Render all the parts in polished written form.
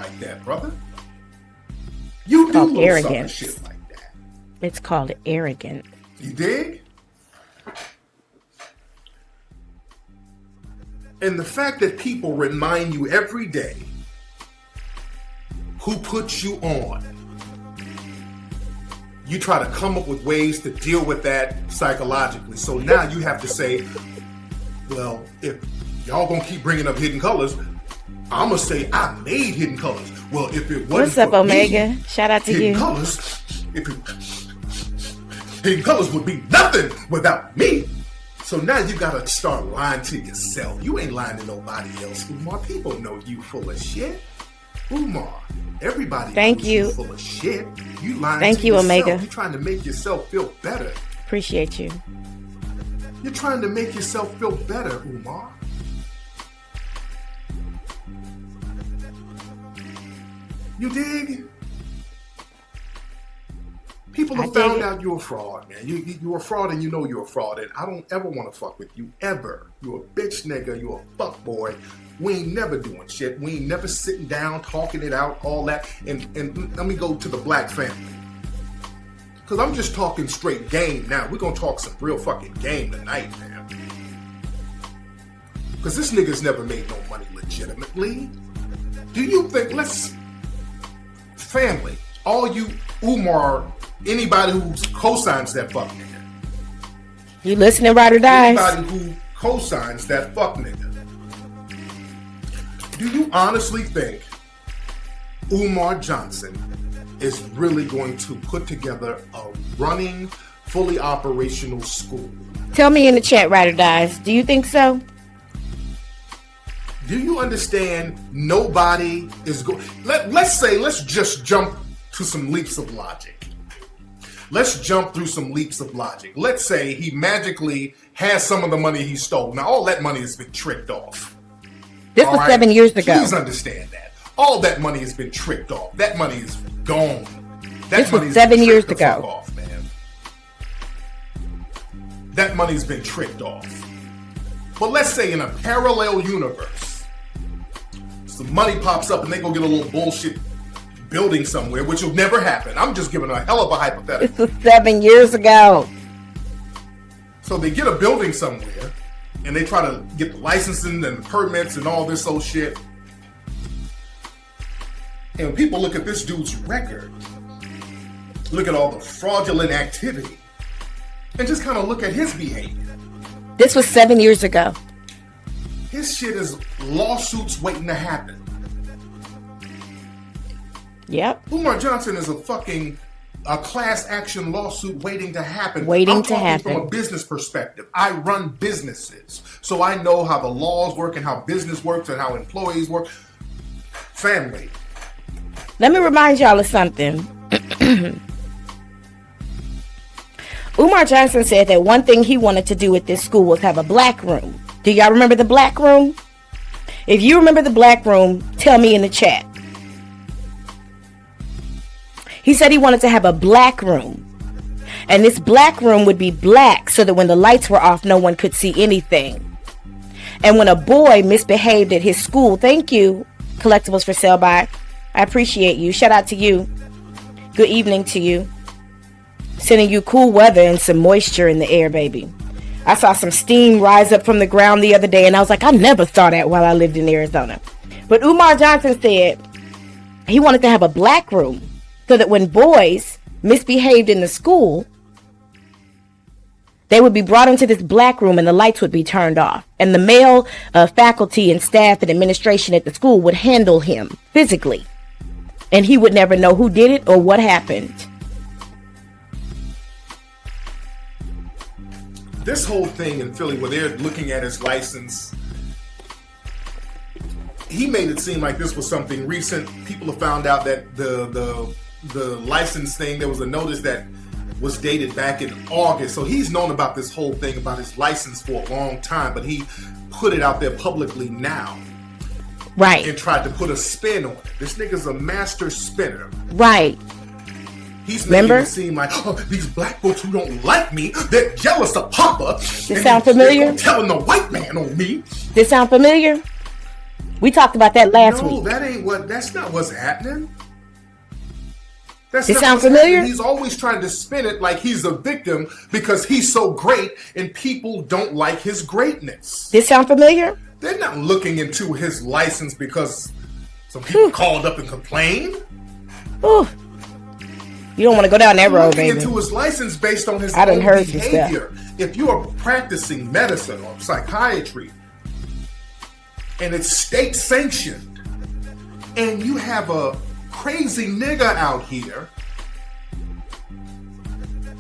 like that, brother. You do little sucker shit like that. It's called arrogance. You dig? And the fact that people remind you every day who put you on, you try to come up with ways to deal with that psychologically. So now you have to say, well, if y'all gonna keep bringing up Hidden Colors, I'm gonna say I made Hidden Colors. Well, if it wasn't What's up, for Omega? Me, shout out to Hidden you. Colors, Hidden Colors would be nothing without me. So now you gotta start lying to yourself. You ain't lying to nobody else, Umar. People know you full of shit. Umar, everybody knows you full of shit. You lying Thank to you, yourself. Omega. You're trying to make yourself feel better. Appreciate you. You're trying to make yourself feel better, Umar. You dig? People have found out you're a fraud, man. You're a fraud and you know you're a fraud. And I don't ever want to fuck with you, ever. You're a bitch nigga. You're a fuck boy. We ain't never doing shit. We ain't never sitting down, talking it out, all that. And let me go to the black family. Because I'm just talking straight game now. We're going to talk some real fucking game tonight, man. Because this nigga's never made no money legitimately. Do you think, family, all you Umar, anybody who co-signs that fuck nigga. You listening, Ride or Dies? Anybody who co-signs that fuck nigga. Do you honestly think Umar Johnson is really going to put together a running, fully operational school? Tell me in the chat, Ride or Dies. Do you think so? Do you understand nobody is going... Let's just jump to some leaps of logic. Let's jump through some leaps of logic. Let's say he magically has some of the money he stole. Now, all that money has been tricked off. This was 7 years ago. Please understand that. All that money has been tricked off. That money is gone. This was 7 years ago. Off, man. That money's been tricked off. But let's say in a parallel universe, some money pops up and they go get a little bullshit building somewhere, which will never happen. I'm just giving a hell of a hypothetical. This was 7 years ago. So they get a building somewhere and they try to get the licensing and the permits and all this old shit. And when people look at this dude's record, look at all the fraudulent activity, and just kind of look at his behavior. This was 7 years ago. His shit is lawsuits waiting to happen. Yep. Umar Johnson is a class action lawsuit waiting to happen. Waiting to happen. From a business perspective. I run businesses, so I know how the laws work and how business works and how employees work. Family. Let me remind y'all of something. Umar Johnson said that one thing he wanted to do at this school was have a black room. Do y'all remember the black room? If you remember the black room, tell me in the chat. He said he wanted to have a black room. And this black room would be black so that when the lights were off, no one could see anything. And when a boy misbehaved at his school, thank you, Collectibles for Sale By. I appreciate you. Shout out to you. Good evening to you. Sending you cool weather and some moisture in the air, baby. I saw some steam rise up from the ground the other day, and I was like, I never saw that while I lived in Arizona. But Umar Johnson said he wanted to have a black room so that when boys misbehaved in the school, they would be brought into this black room and the lights would be turned off. And the male faculty and staff and administration at the school would handle him physically. And he would never know who did it or what happened. This whole thing in Philly where they're looking at his license, he made it seem like this was something recent. People have found out that the license thing, there was a notice that was dated back in August. So he's known about this whole thing about his license for a long time, but he put it out there publicly now. Right. And tried to put a spin on it. This nigga's a master spinner. Right. He's making it seem like, oh, these black folks who don't like me, they're jealous of Papa. This sound familiar? They're telling the white man on me. This sound familiar? We talked about that last No, week. that's not what's happening. That's It not sound what's familiar? happening. He's always trying to spin it like he's a victim because he's so great and people don't like his greatness. This sound familiar? They're not looking into his license because some people called up and complained. Ooh. You don't want to go down that road, Looking baby. into his license based on his I done own heard some behavior. If you are practicing medicine or psychiatry and it's state sanctioned and you have a crazy nigga out here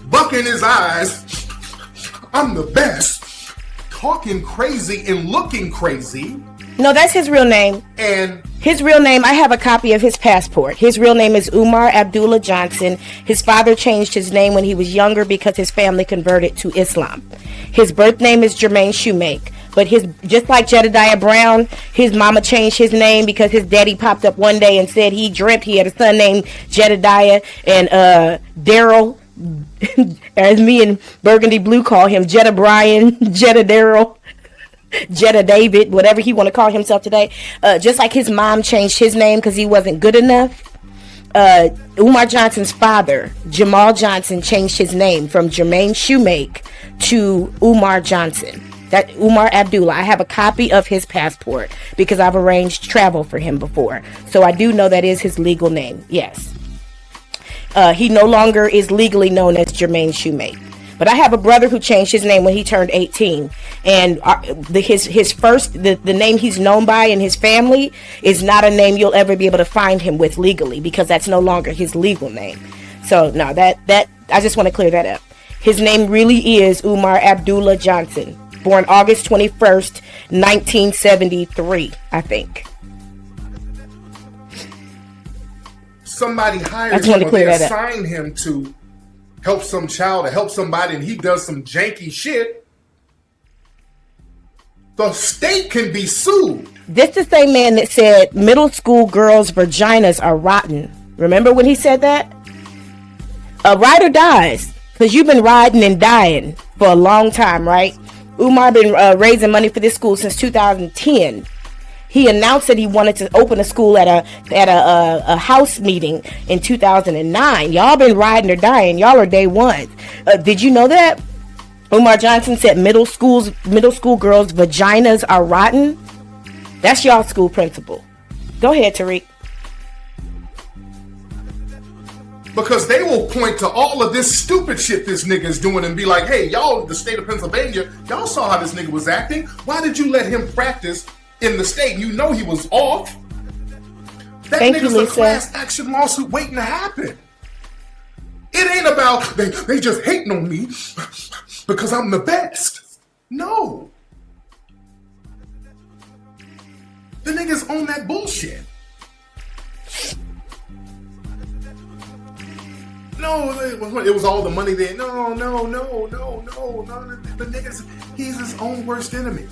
bucking his eyes, I'm the best, talking crazy and looking crazy. No, that's his real name. And His real name, I have a copy of his passport. His real name is Umar Abdullah Johnson. His father changed his name when he was younger because his family converted to Islam. His birth name is Jermaine Shoemake. But just like Jedediah Brown, his mama changed his name because his daddy popped up one day and said he dreamt he had a son named Jedediah, and Daryl, as me and Burgundy Blue call him, Jeddah Brian, Jeddah Daryl, Jeddah David, whatever he want to call himself today. Just like his mom changed his name because he wasn't good enough. Umar Johnson's father, Jamal Johnson, changed his name from Jermaine Shoemake to Umar Johnson. That Umar Abdullah. I have a copy of his passport because I've arranged travel for him before. So I do know that is his legal name. Yes. He no longer is legally known as Jermaine Shoemake. But I have a brother who changed his name when he turned 18. And the name he's known by in his family is not a name you'll ever be able to find him with legally because that's no longer his legal name. So no, that I just want to clear that up. His name really is Umar Abdullah Johnson. Born August 21st, 1973, I think. somebody hires him or they assign him to help some child or help somebody and he does some janky shit, the state can be sued. This is the same man that said middle school girls' vaginas are rotten. Remember when he said that? A rider dies because you've been riding and dying for a long time, right? Umar been raising money for this school since 2010. He announced that he wanted to open a school at a house meeting in 2009. Y'all been riding or dying. Y'all are day one. Did you know that? Umar Johnson said middle school girls' vaginas are rotten. That's y'all school principal. Go ahead, Tariq. Because they will point to all of this stupid shit this nigga is doing and be like, hey, y'all, the state of Pennsylvania, y'all saw how this nigga was acting. Why did you let him practice in the state? You know he was off. That nigga's a class action lawsuit waiting to happen. It ain't about they just hating on me because I'm the best. No. The niggas own that bullshit. No, it was all the money there. No. The niggas, he's his own worst enemy.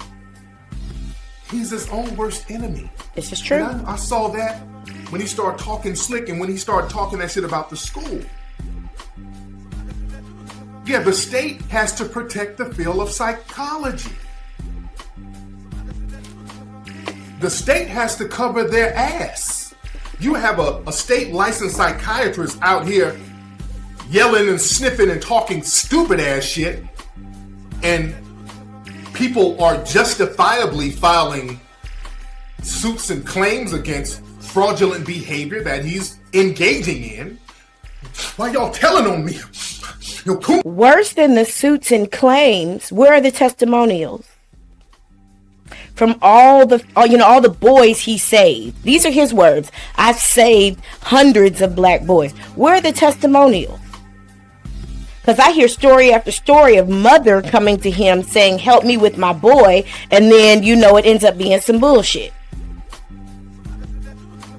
He's his own worst enemy. This is true. And I saw that when he started talking slick and when he started talking that shit about the school. Yeah, the state has to protect the field of psychology. The state has to cover their ass. You have a state licensed psychiatrist out here yelling and sniffing and talking stupid ass shit, and people are justifiably filing suits and claims against fraudulent behavior that he's engaging in. Why y'all telling on me? Worse than the suits and claims, where are the testimonials from all the boys he saved? These are his words. I've saved hundreds of black boys. Where are the testimonials? Because I hear story after story of mother coming to him saying, help me with my boy. And then, it ends up being some bullshit.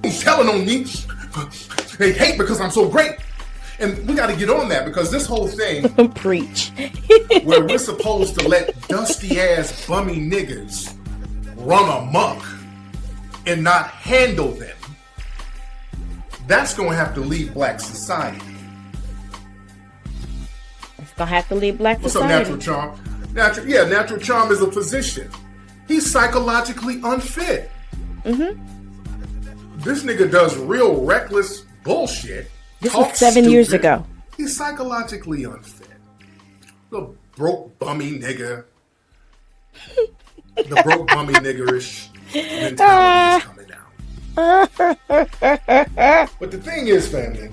He's telling on me. They hate because I'm so great. And we got to get on that because this whole thing. Preach. Where we're supposed to let dusty ass bummy niggas run amok and not handle them. That's going to have to leave black society. Gonna have to leave black society. What's up, Natural Charm? Natural Charm is a physician. He's psychologically unfit. This nigga does real reckless bullshit. This was 7 years ago. He's psychologically unfit. The broke bummy nigga. The broke bummy niggerish mentality is coming out. But the thing is, family,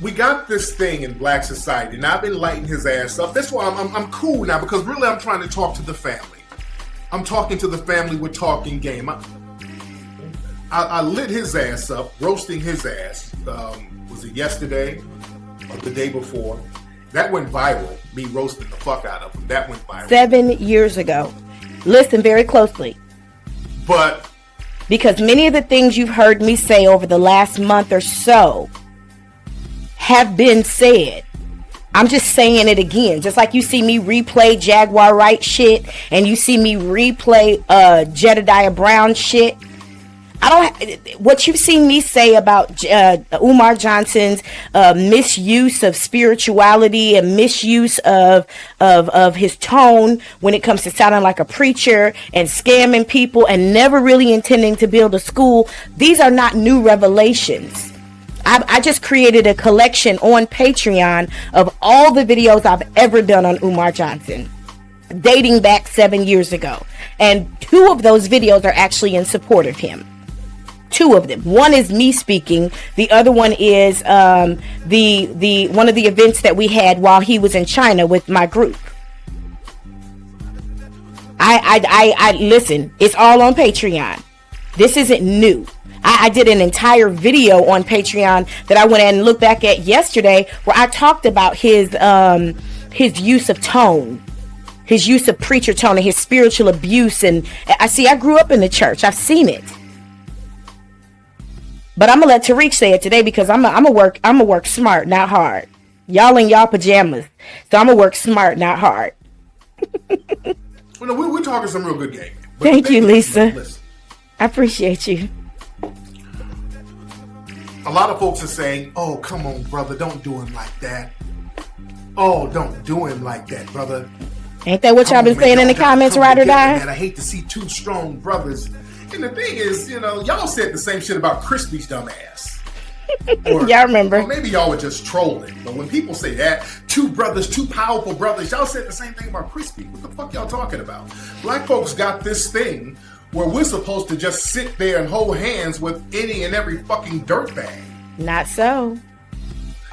we got this thing in black society, and I've been lighting his ass up. That's why I'm cool now, because really I'm trying to talk to the family. I'm talking to the family. We're talking game. I lit his ass up, roasting his ass. Was it yesterday or the day before? That went viral. Me roasting the fuck out of him. That went viral. 7 years ago. Listen very closely. But because many of the things you've heard me say over the last month or so have been said. I'm just saying it again. Just like you see me replay Jaguar Wright shit and you see me replay Jedediah Brown shit. What you've seen me say about Umar Johnson's misuse of spirituality and misuse of his tone when it comes to sounding like a preacher and scamming people and never really intending to build a school. These are not new revelations. I just created a collection on Patreon of all the videos I've ever done on Umar Johnson, dating back 7 years ago. And 2 of those videos are actually in support of him. 2 of them. One is me speaking. The other one is the one of the events that we had while he was in China with my group. I listen. It's all on Patreon. This isn't new. I did an entire video on Patreon that I went and looked back at yesterday, where I talked about his use of tone, his use of preacher tone, and his spiritual abuse. And I grew up in the church. I've seen it. But I'm gonna let Tariq say it today, because I'm gonna work smart, not hard. Y'all in y'all pajamas, so I'm gonna work smart, not hard. Well, no, we're talking some real good game. Thank you, Lisa. I appreciate you. A lot of folks are saying, "Oh, come on, brother, don't do him like that. Oh, don't do him like that, brother." Ain't that what y'all been saying in the comments, ride or die? Man, I hate to see 2 strong brothers. And the thing is, y'all said the same shit about Crispy's dumb ass. Y'all remember? Or maybe y'all were just trolling. But when people say that, 2 brothers, 2 powerful brothers, y'all said the same thing about Crispy. What the fuck y'all talking about? Black folks got this thing where we're supposed to just sit there and hold hands with any and every fucking dirtbag. Not so.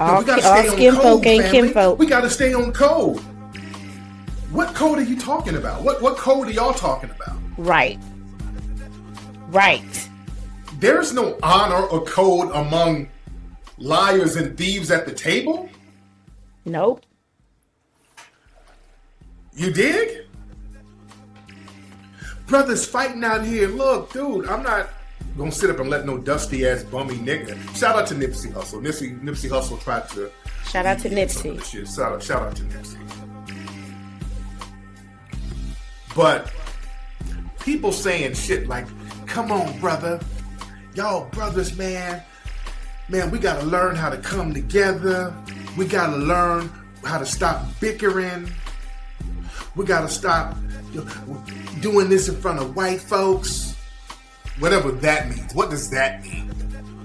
All skin folk ain't kinfolk. We gotta stay on code. What code are you talking about? What code are y'all talking about? Right. There's no honor or code among liars and thieves at the table? Nope. You dig? Brothers fighting out here. Look, dude, I'm not gonna sit up and let no dusty ass bummy nigga. Shout out to Nipsey Hussle. Nipsey Hussle tried to. Shout out to Nipsey. Shout out to Nipsey. But people saying shit like, "Come on, brother. Y'all brothers, man. Man, we gotta learn how to come together. We gotta learn how to stop bickering. We gotta stop doing this in front of white folks." Whatever that means. What does that mean?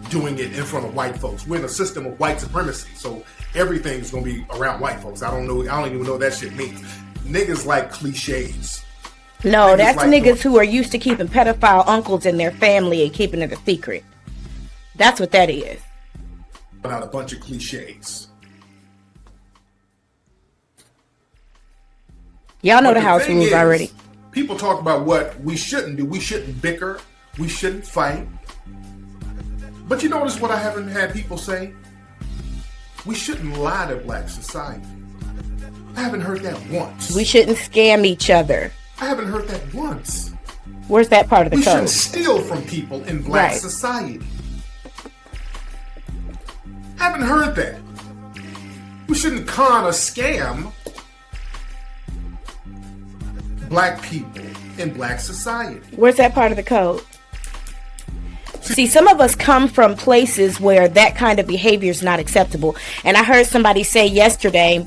Doing it in front of white folks. We're in a system of white supremacy, so everything's gonna be around white folks. I don't even know what that shit means. Niggas like cliches. No, that's niggas who are used to keeping pedophile uncles in their family and keeping it a secret. That's what that is. Out a bunch of cliches. Y'all know the house rules already. People talk about what we shouldn't do. We shouldn't bicker. We shouldn't fight. But you notice what I haven't had people say? We shouldn't lie to black society. I haven't heard that once. We shouldn't scam each other. I haven't heard that once. Where's that part of the code? We shouldn't steal from people in black society. I haven't heard that. We shouldn't con or scam black people in black society. Where's that part of the code? See, some of us come from places where that kind of behavior is not acceptable. And I heard somebody say yesterday,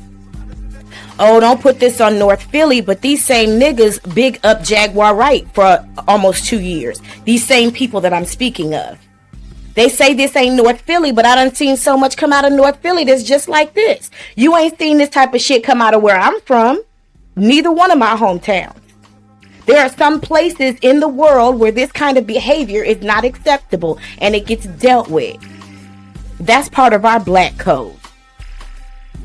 oh, don't put this on North Philly, but these same niggas big up Jaguar Wright for almost 2 years. These same people that I'm speaking of. They say this ain't North Philly, but I done seen so much come out of North Philly that's just like this. You ain't seen this type of shit come out of where I'm from. Neither one of my hometowns. There are some places in the world where this kind of behavior is not acceptable and it gets dealt with. That's part of our black code.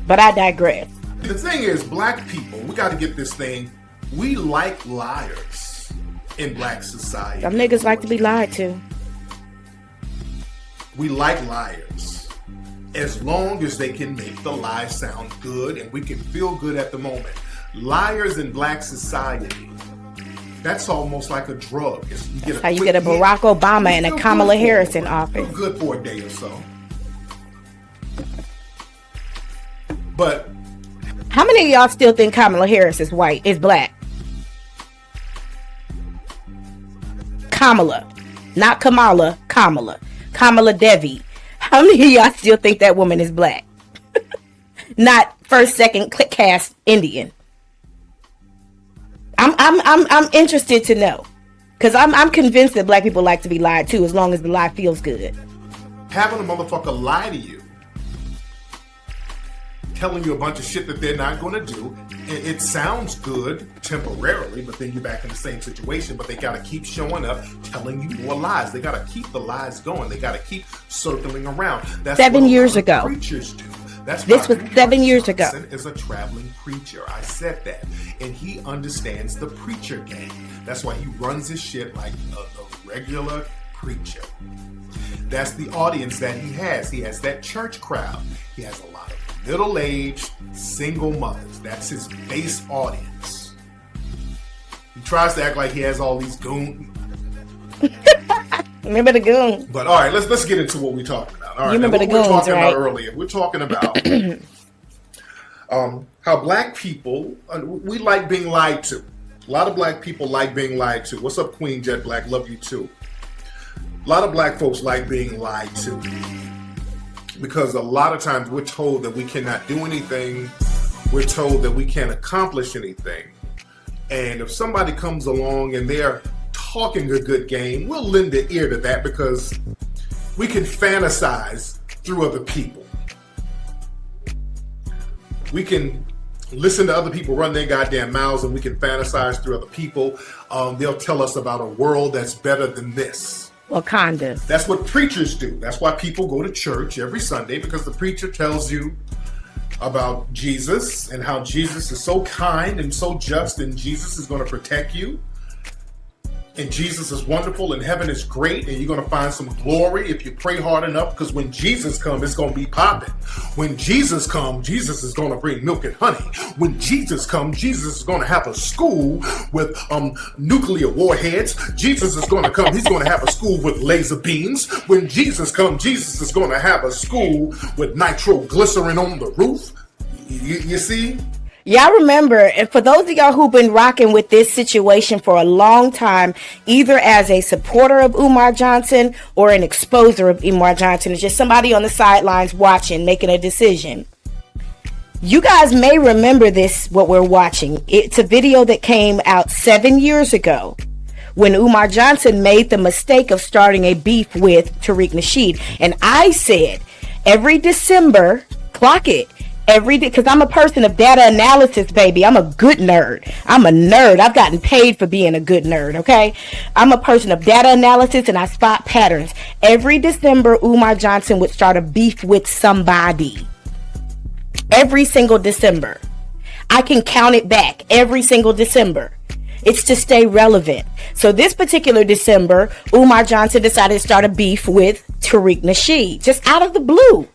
But I digress. The thing is, black people, we got to get this thing. We like liars in black society. Some niggas like to be lied to. We like liars. As long as they can make the lie sound good and we can feel good at the moment. Liars in black society, that's almost like a drug. That's how you get a Barack Obama and a Kamala Harris in office. Good for a day or so. But how many of y'all still think Kamala Harris is white, is black? Kamala. Not Kamala, Kamala. Kamala Devi. How many of y'all still think that woman is black? Not first, second cast Indian. I'm interested to know. Because I'm convinced that black people like to be lied to as long as the lie feels good. Having a motherfucker lie to you, telling you a bunch of shit that they're not going to do. It sounds good temporarily, but then you're back in the same situation. But they got to keep showing up, telling you more lies. They got to keep the lies going. They got to keep circling around. That's 7 years ago. Preachers do. That's this was 7 years ago. Johnson is a traveling preacher. I said that, and he understands the preacher game. That's why he runs his shit like a regular preacher. That's the audience that he has. He has that church crowd. He has a lot of middle-aged single mothers. That's his base audience. He tries to act like he has all these goons. Remember the goons. But all right, let's get into what we're talking about. All right, you remember the goons, talking right? About earlier. We're talking about how black people, we like being lied to. A lot of black people like being lied to. What's up, Queen Jet Black? Love you too. A lot of black folks like being lied to. Because a lot of times we're told that we cannot do anything. We're told that we can't accomplish anything. And if somebody comes along and they're talking a good game, we'll lend an ear to that because we can fantasize through other people. We can listen to other people run their goddamn mouths and we can fantasize through other people. They'll tell us about a world that's better than this. Wakanda. That's what preachers do. That's why people go to church every Sunday, because the preacher tells you about Jesus and how Jesus is so kind and so just, and Jesus is going to protect you. And Jesus is wonderful, and heaven is great, and you're going to find some glory if you pray hard enough, because when Jesus comes, it's going to be popping. When Jesus comes, Jesus is going to bring milk and honey. When Jesus comes, Jesus is going to have a school with nuclear warheads. Jesus is going to come, he's going to have a school with laser beams. When Jesus comes, Jesus is going to have a school with nitroglycerin on the roof. You see? Y'all remember, and for those of y'all who've been rocking with this situation for a long time, either as a supporter of Umar Johnson or an exposer of Umar Johnson, it's just somebody on the sidelines watching, making a decision. You guys may remember this, what we're watching. It's a video that came out 7 years ago when Umar Johnson made the mistake of starting a beef with Tariq Nasheed. And I said, every December, clock it. Every day, because I'm a person of data analysis, baby. I'm a good nerd. I'm a nerd. I've gotten paid for being a good nerd, okay? I'm a person of data analysis and I spot patterns. Every December, Umar Johnson would start a beef with somebody. Every single December. I can count it back every single December. It's to stay relevant. So this particular December, Umar Johnson decided to start a beef with Tariq Nasheed, just out of the blue.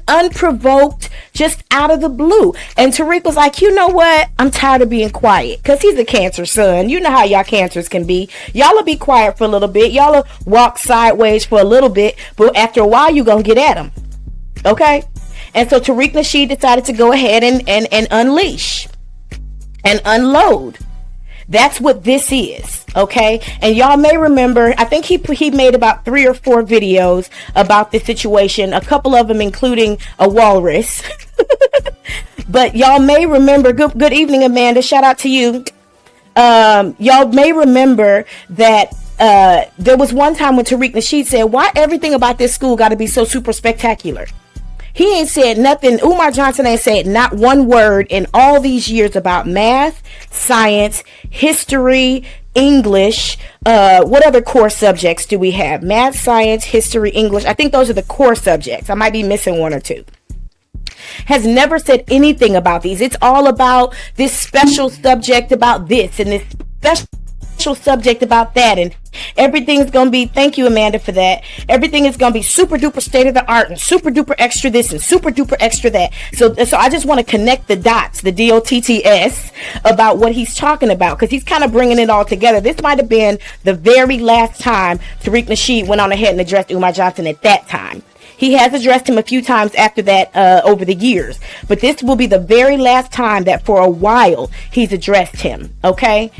Unprovoked, just out of the blue. And Tariq was like, you know what? I'm tired of being quiet. Because he's a Cancer son. You know how y'all Cancers can be. Y'all will be quiet for a little bit. Y'all will walk sideways for a little bit. But after a while, you're going to get at him. Okay? And so Tariq Nasheed decided to go ahead and unleash and unload. That's what this is. Okay, and y'all may remember, I think he made about 3 or 4 videos about this situation, a couple of them including a walrus. But y'all may remember, good evening, Amanda, shout out to you. Y'all may remember that there was one time when Tariq Nasheed said, why everything about this school got to be so super spectacular? He ain't said nothing. Umar Johnson ain't said not one word in all these years about math, science, history, English. What other core subjects do we have? Math, science, history, English. I think those are the core subjects. I might be missing 1 or 2. Has never said anything about these. It's all about this special subject about this and this special subject about that, and everything's gonna be, thank you Amanda for that, everything is gonna be super duper state of the art and super duper extra this and super duper extra that. So I just want to connect the dots, the DOTTS, about what he's talking about, because he's kind of bringing it all together. This might have been the very last time Tariq Nasheed went on ahead and addressed Umar Johnson at that time. He has addressed him a few times after that over the years, but this will be the very last time that for a while he's addressed him. Okay,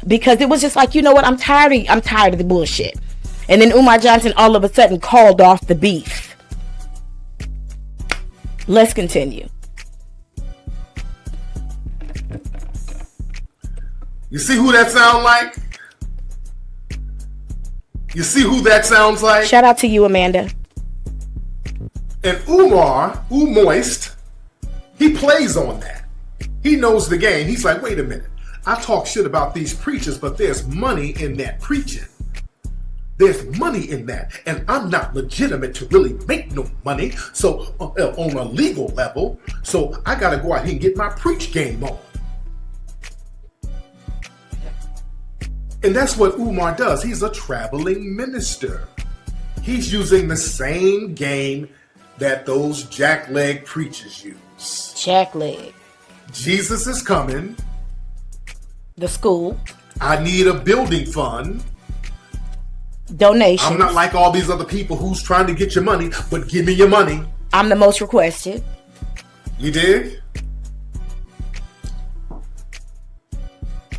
because it was just like, you know what, I'm tired of the bullshit. And then Umar Johnson all of a sudden called off the beef. Let's continue. You see who that sound like? You see who that sounds like? Shout out to you, Amanda. And Umar, Moist, he plays on that. He knows the game. He's like, wait a minute. I talk shit about these preachers, but there's money in that preaching. There's money in that. And I'm not legitimate to really make no money. So on a legal level, so I got to go out here and get my preach game on. And that's what Umar does. He's a traveling minister. He's using the same game that those jackleg preachers use. Jackleg. Jesus is coming. The school. I need a building fund. Donations. I'm not like all these other people who's trying to get your money, but give me your money. I'm the most requested. You dig?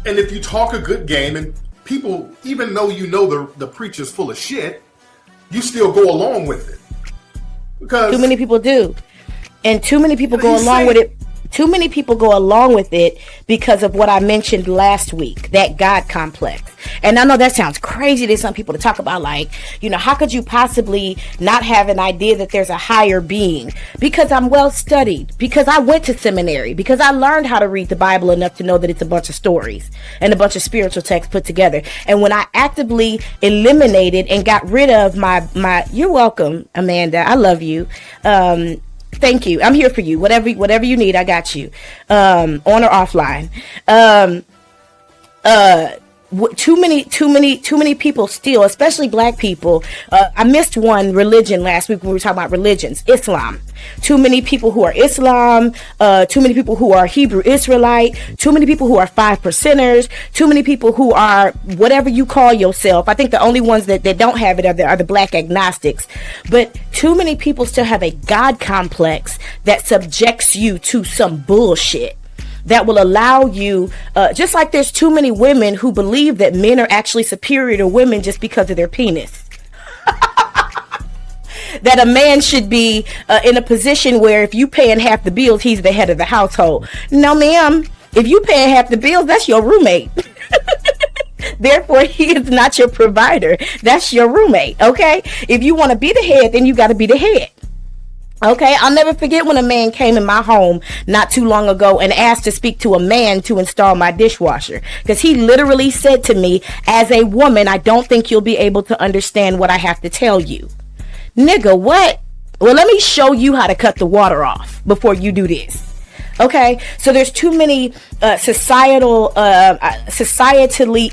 And if you talk a good game and people, even though you know the preacher's full of shit, you still go along with it. Because too many people do. And too many people go along with it. Too many people go along with it because of what I mentioned last week, that God complex. And I know that sounds crazy to some people to talk about, like, you know, how could you possibly not have an idea that there's a higher being? Because I'm well studied, because I went to seminary, because I learned how to read the Bible enough to know that it's a bunch of stories and a bunch of spiritual texts put together. And when I actively eliminated and got rid of my you're welcome, Amanda, I love you. Thank you. I'm here for you. Whatever you need, I got you. On or offline. Too many people still, especially black people. I missed one religion last week when we were talking about religions. Islam. Too many people who are Islam. Too many people who are Hebrew Israelite. Too many people who are 5%ers. Too many people who are whatever you call yourself. I think the only ones that don't have it are the black agnostics. But too many people still have a God complex that subjects you to some bullshit that will allow you, just like there's too many women who believe that men are actually superior to women just because of their penis. That a man should be in a position where if you paying half the bills, he's the head of the household. No, ma'am. If you paying half the bills, that's your roommate. Therefore, he is not your provider. That's your roommate, okay? If you want to be the head, then you got to be the head. Okay, I'll never forget when a man came in my home not too long ago and asked to speak to a man to install my dishwasher. Because he literally said to me, as a woman, I don't think you'll be able to understand what I have to tell you. Nigga, what? Well, let me show you how to cut the water off before you do this. Okay, so there's too many societally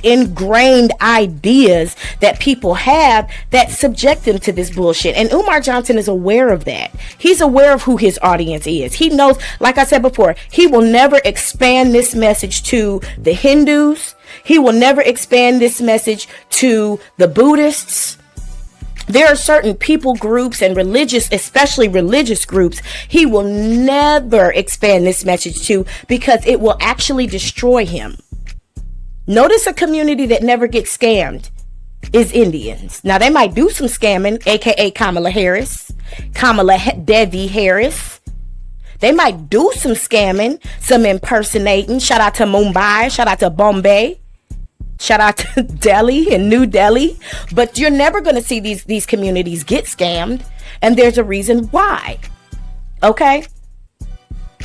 ingrained ideas that people have that subject them to this bullshit. And Umar Johnson is aware of that. He's aware of who his audience is. He knows, like I said before, he will never expand this message to the Hindus. He will never expand this message to the Buddhists. There are certain people groups and especially religious groups, he will never expand this message to because it will actually destroy him. Notice a community that never gets scammed is Indians. Now, they might do some scamming, aka Kamala Harris, Devi Harris. They might do some scamming, some impersonating. Shout out to Mumbai, shout out to Bombay, shout out to Delhi and New Delhi. But you're never going to see these communities get scammed. And there's a reason why. Okay?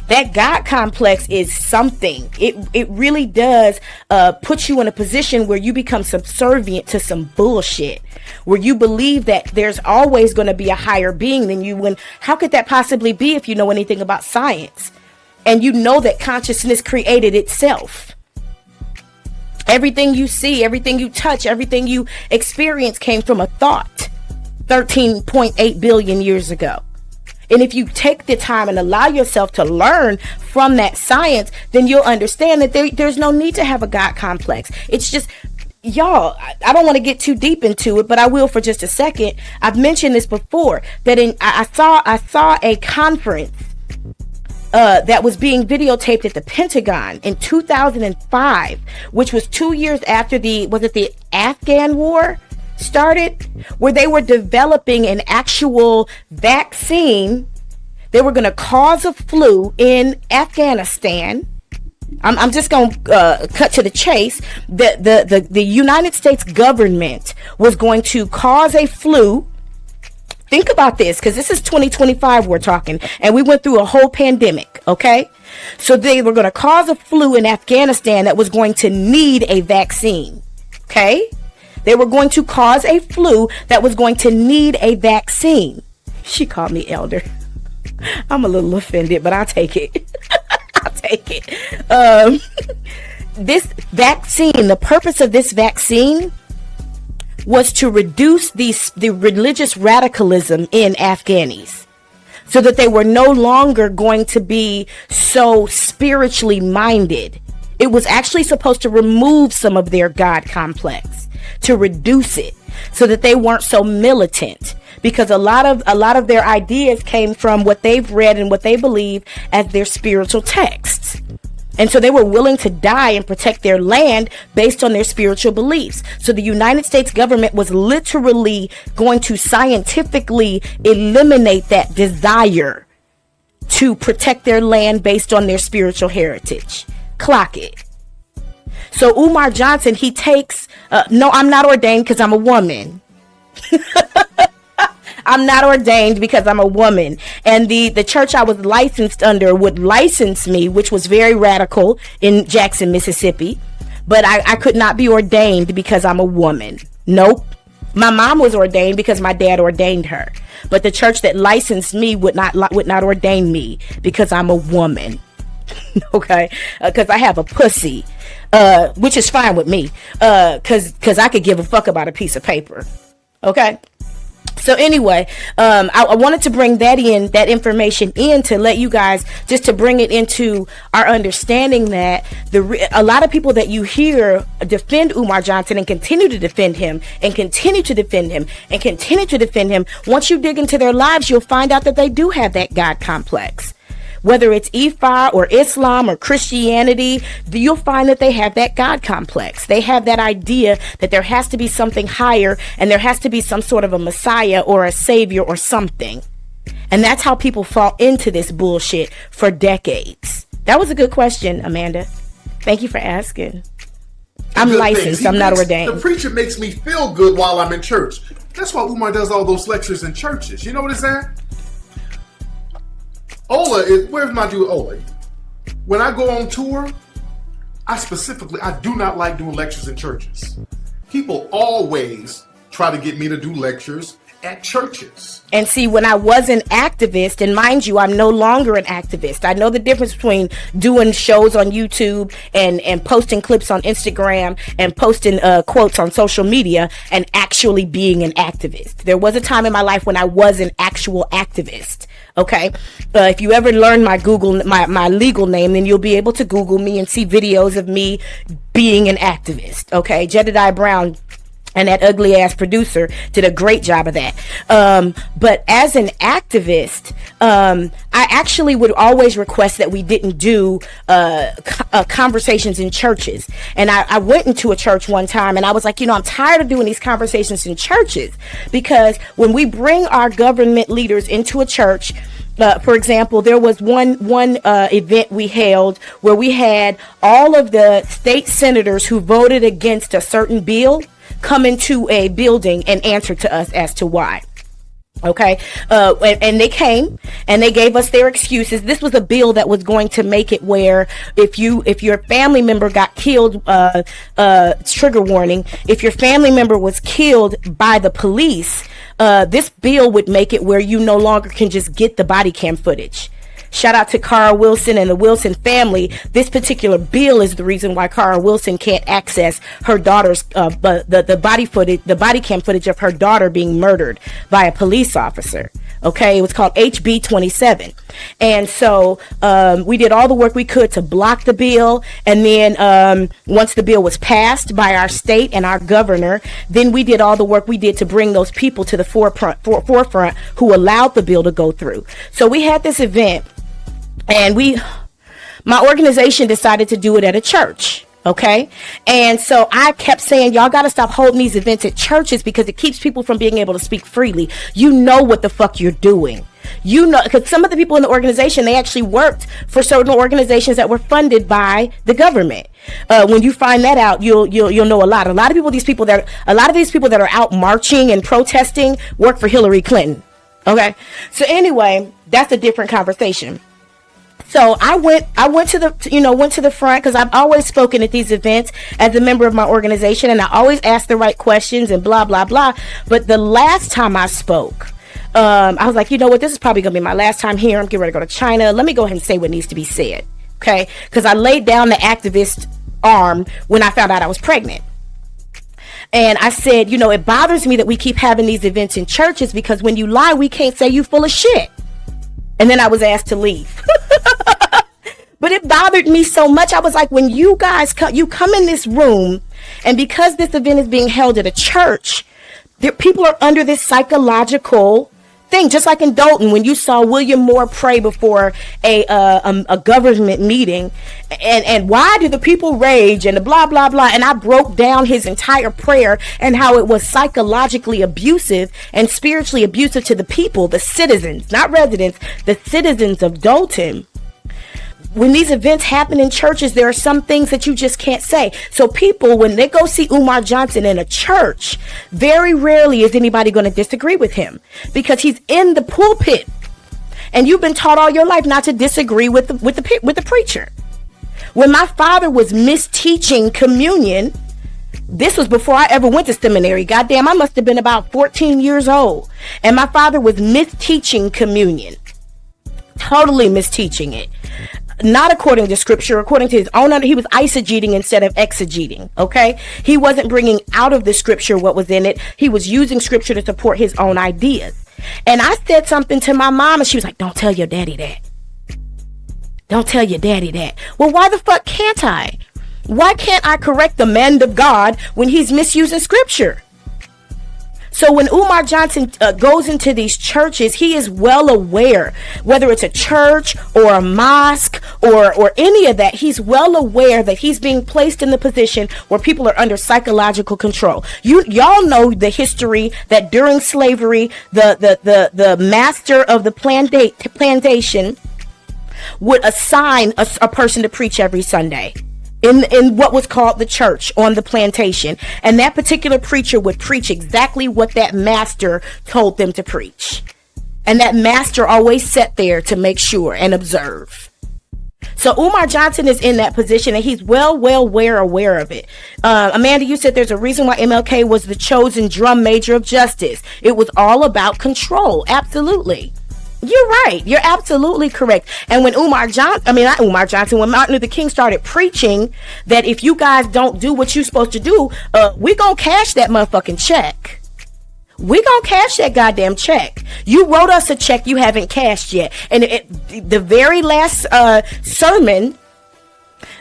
That God complex is something. It really does put you in a position where you become subservient to some bullshit, where you believe that there's always going to be a higher being than you. When how could that possibly be if you know anything about science? And you know that consciousness created itself. Everything you see, everything you touch, everything you experience came from a thought 13.8 billion years ago. And if you take the time and allow yourself to learn from that science, then you'll understand that there's no need to have a God complex. It's just, y'all, I don't want to get too deep into it, but I will for just a second. I've mentioned this before, that I saw a conference that was being videotaped at the Pentagon in 2005, which was 2 years after the Afghan war started, where they were developing an actual vaccine. They were going to cause a flu in Afghanistan. I'm just going to cut to the chase. The United States government was going to cause a flu. Think about this, because this is 2025 we're talking, and we went through a whole pandemic, okay? So they were going to cause a flu in Afghanistan that was going to need a vaccine, okay? They were going to cause a flu that was going to need a vaccine. She called me elder. I'm a little offended, but I'll take it. I'll take it. This vaccine, the purpose of this vaccine was to reduce the religious radicalism in Afghanis, so that they were no longer going to be so spiritually minded. It was actually supposed to remove some of their God complex, to reduce it, so that they weren't so militant, because a lot of their ideas came from what they've read and what they believe as their spiritual texts. And so they were willing to die and protect their land based on their spiritual beliefs. So the United States government was literally going to scientifically eliminate that desire to protect their land based on their spiritual heritage. Clock it. So Umar Johnson, he takes, no, I'm not ordained because I'm a woman. I'm not ordained because I'm a woman. And the church I was licensed under would license me, which was very radical, in Jackson, Mississippi. But I could not be ordained because I'm a woman. Nope. My mom was ordained because my dad ordained her. But the church that licensed me would not ordain me because I'm a woman. Okay? Because I have a pussy. Which is fine with me. Because I could give a fuck about a piece of paper. Okay? So anyway, I wanted to bring that information in to let you guys, just to bring it into our understanding that a lot of people that you hear defend Umar Johnson and continue to defend him and continue to defend him and continue to defend him, once you dig into their lives, you'll find out that they do have that God complex. Whether it's Ifa or Islam or Christianity, you'll find that they have that God complex. They have that idea that there has to be something higher and there has to be some sort of a Messiah or a savior or something. And that's how people fall into this bullshit for decades. That was a good question, Amanda. Thank you for asking. I'm licensed. I'm not ordained. The preacher makes me feel good while I'm in church. That's why Umar does all those lectures in churches. You know what it's at? Ola is, where's my dude Ola? When I go on tour, I do not like doing lectures in churches. People always try to get me to do lectures at churches. And see, when I was an activist, and mind you, I'm no longer an activist. I know the difference between doing shows on YouTube and posting clips on Instagram and posting quotes on social media and actually being an activist. There was a time in my life when I was an actual activist. Okay, if you ever learn my legal name, then you'll be able to Google me and see videos of me being an activist. Okay, Jedediah Brown And that ugly ass producer did a great job of that. But as an activist, I actually would always request that we didn't do conversations in churches. And I went into a church one time and I was like, I'm tired of doing these conversations in churches, because when we bring our government leaders into a church, for example, there was one event we held where we had all of the state senators who voted against a certain bill come into a building and answer to us as to why. Okay. And they came and they gave us their excuses. This was a bill that was going to make it where if your family member got killed, trigger warning, if your family member was killed by the police, this bill would make it where you no longer can just get the body cam footage. Shout out to Cara Wilson and the Wilson family. This particular bill is the reason why Cara Wilson can't access her daughter's the body cam footage of her daughter being murdered by a police officer. Okay, it was called HB 27, and so we did all the work we could to block the bill. And then once the bill was passed by our state and our governor, then we did all the work we did to bring those people to the forefront who allowed the bill to go through. So we had this event. And my organization decided to do it at a church. Okay. And so I kept saying, y'all got to stop holding these events at churches because it keeps people from being able to speak freely. You know what the fuck you're doing. Because some of the people in the organization, they actually worked for certain organizations that were funded by the government. When you find that out, you'll know a lot. A lot of these people that are out marching and protesting work for Hillary Clinton. Okay. So anyway, that's a different conversation. So I went to the front because I've always spoken at these events as a member of my organization, and I always ask the right questions and blah, blah, blah. But the last time I spoke, I was like, you know what, this is probably going to be my last time here. I'm getting ready to go to China. Let me go ahead and say what needs to be said. Okay. Because I laid down the activist arm when I found out I was pregnant. And I said, it bothers me that we keep having these events in churches because when you lie, we can't say you full of shit. And then I was asked to leave. But it bothered me so much. I was like, when you guys come in this room, and because this event is being held at a church, people are under this psychological thing. Just like in Dalton, when you saw William Moore pray before a government meeting, and why do the people rage and the blah, blah, blah. And I broke down his entire prayer and how it was psychologically abusive and spiritually abusive to the people, the citizens, not residents, the citizens of Dalton. When these events happen in churches, there are some things that you just can't say. So people, when they go see Umar Johnson in a church, very rarely is anybody going to disagree with him because he's in the pulpit, and you've been taught all your life not to disagree with the preacher. When my father was misteaching communion, this was before I ever went to seminary. Goddamn, I must have been about 14 years old, and my father was misteaching communion, totally misteaching it. Not according to scripture, according to his own, he was eisegeting instead of exegeting. Okay. He wasn't bringing out of the scripture what was in it. He was using scripture to support his own ideas. And I said something to my mom and she was like, don't tell your daddy that. Don't tell your daddy that. Well, why the fuck can't I? Why can't I correct the man of God when he's misusing scripture? So when Umar Johnson goes into these churches, he is well aware, whether it's a church or a mosque or any of that, he's well aware that he's being placed in the position where people are under psychological control. Y'all know the history that during slavery, the master of the plantation would assign a person to preach every Sunday. In what was called the church on the plantation. And that particular preacher would preach exactly what that master told them to preach. And that master always sat there to make sure and observe. So Umar Johnson is in that position and he's well aware of it. Amanda, you said there's a reason why MLK was the chosen drum major of justice. It was all about control. Absolutely. You're right. You're absolutely correct. And when when Martin Luther King started preaching that if you guys don't do what you're supposed to do, we gonna cash that motherfucking check. We gonna cash that goddamn check. You wrote us a check you haven't cashed yet. And the very last sermon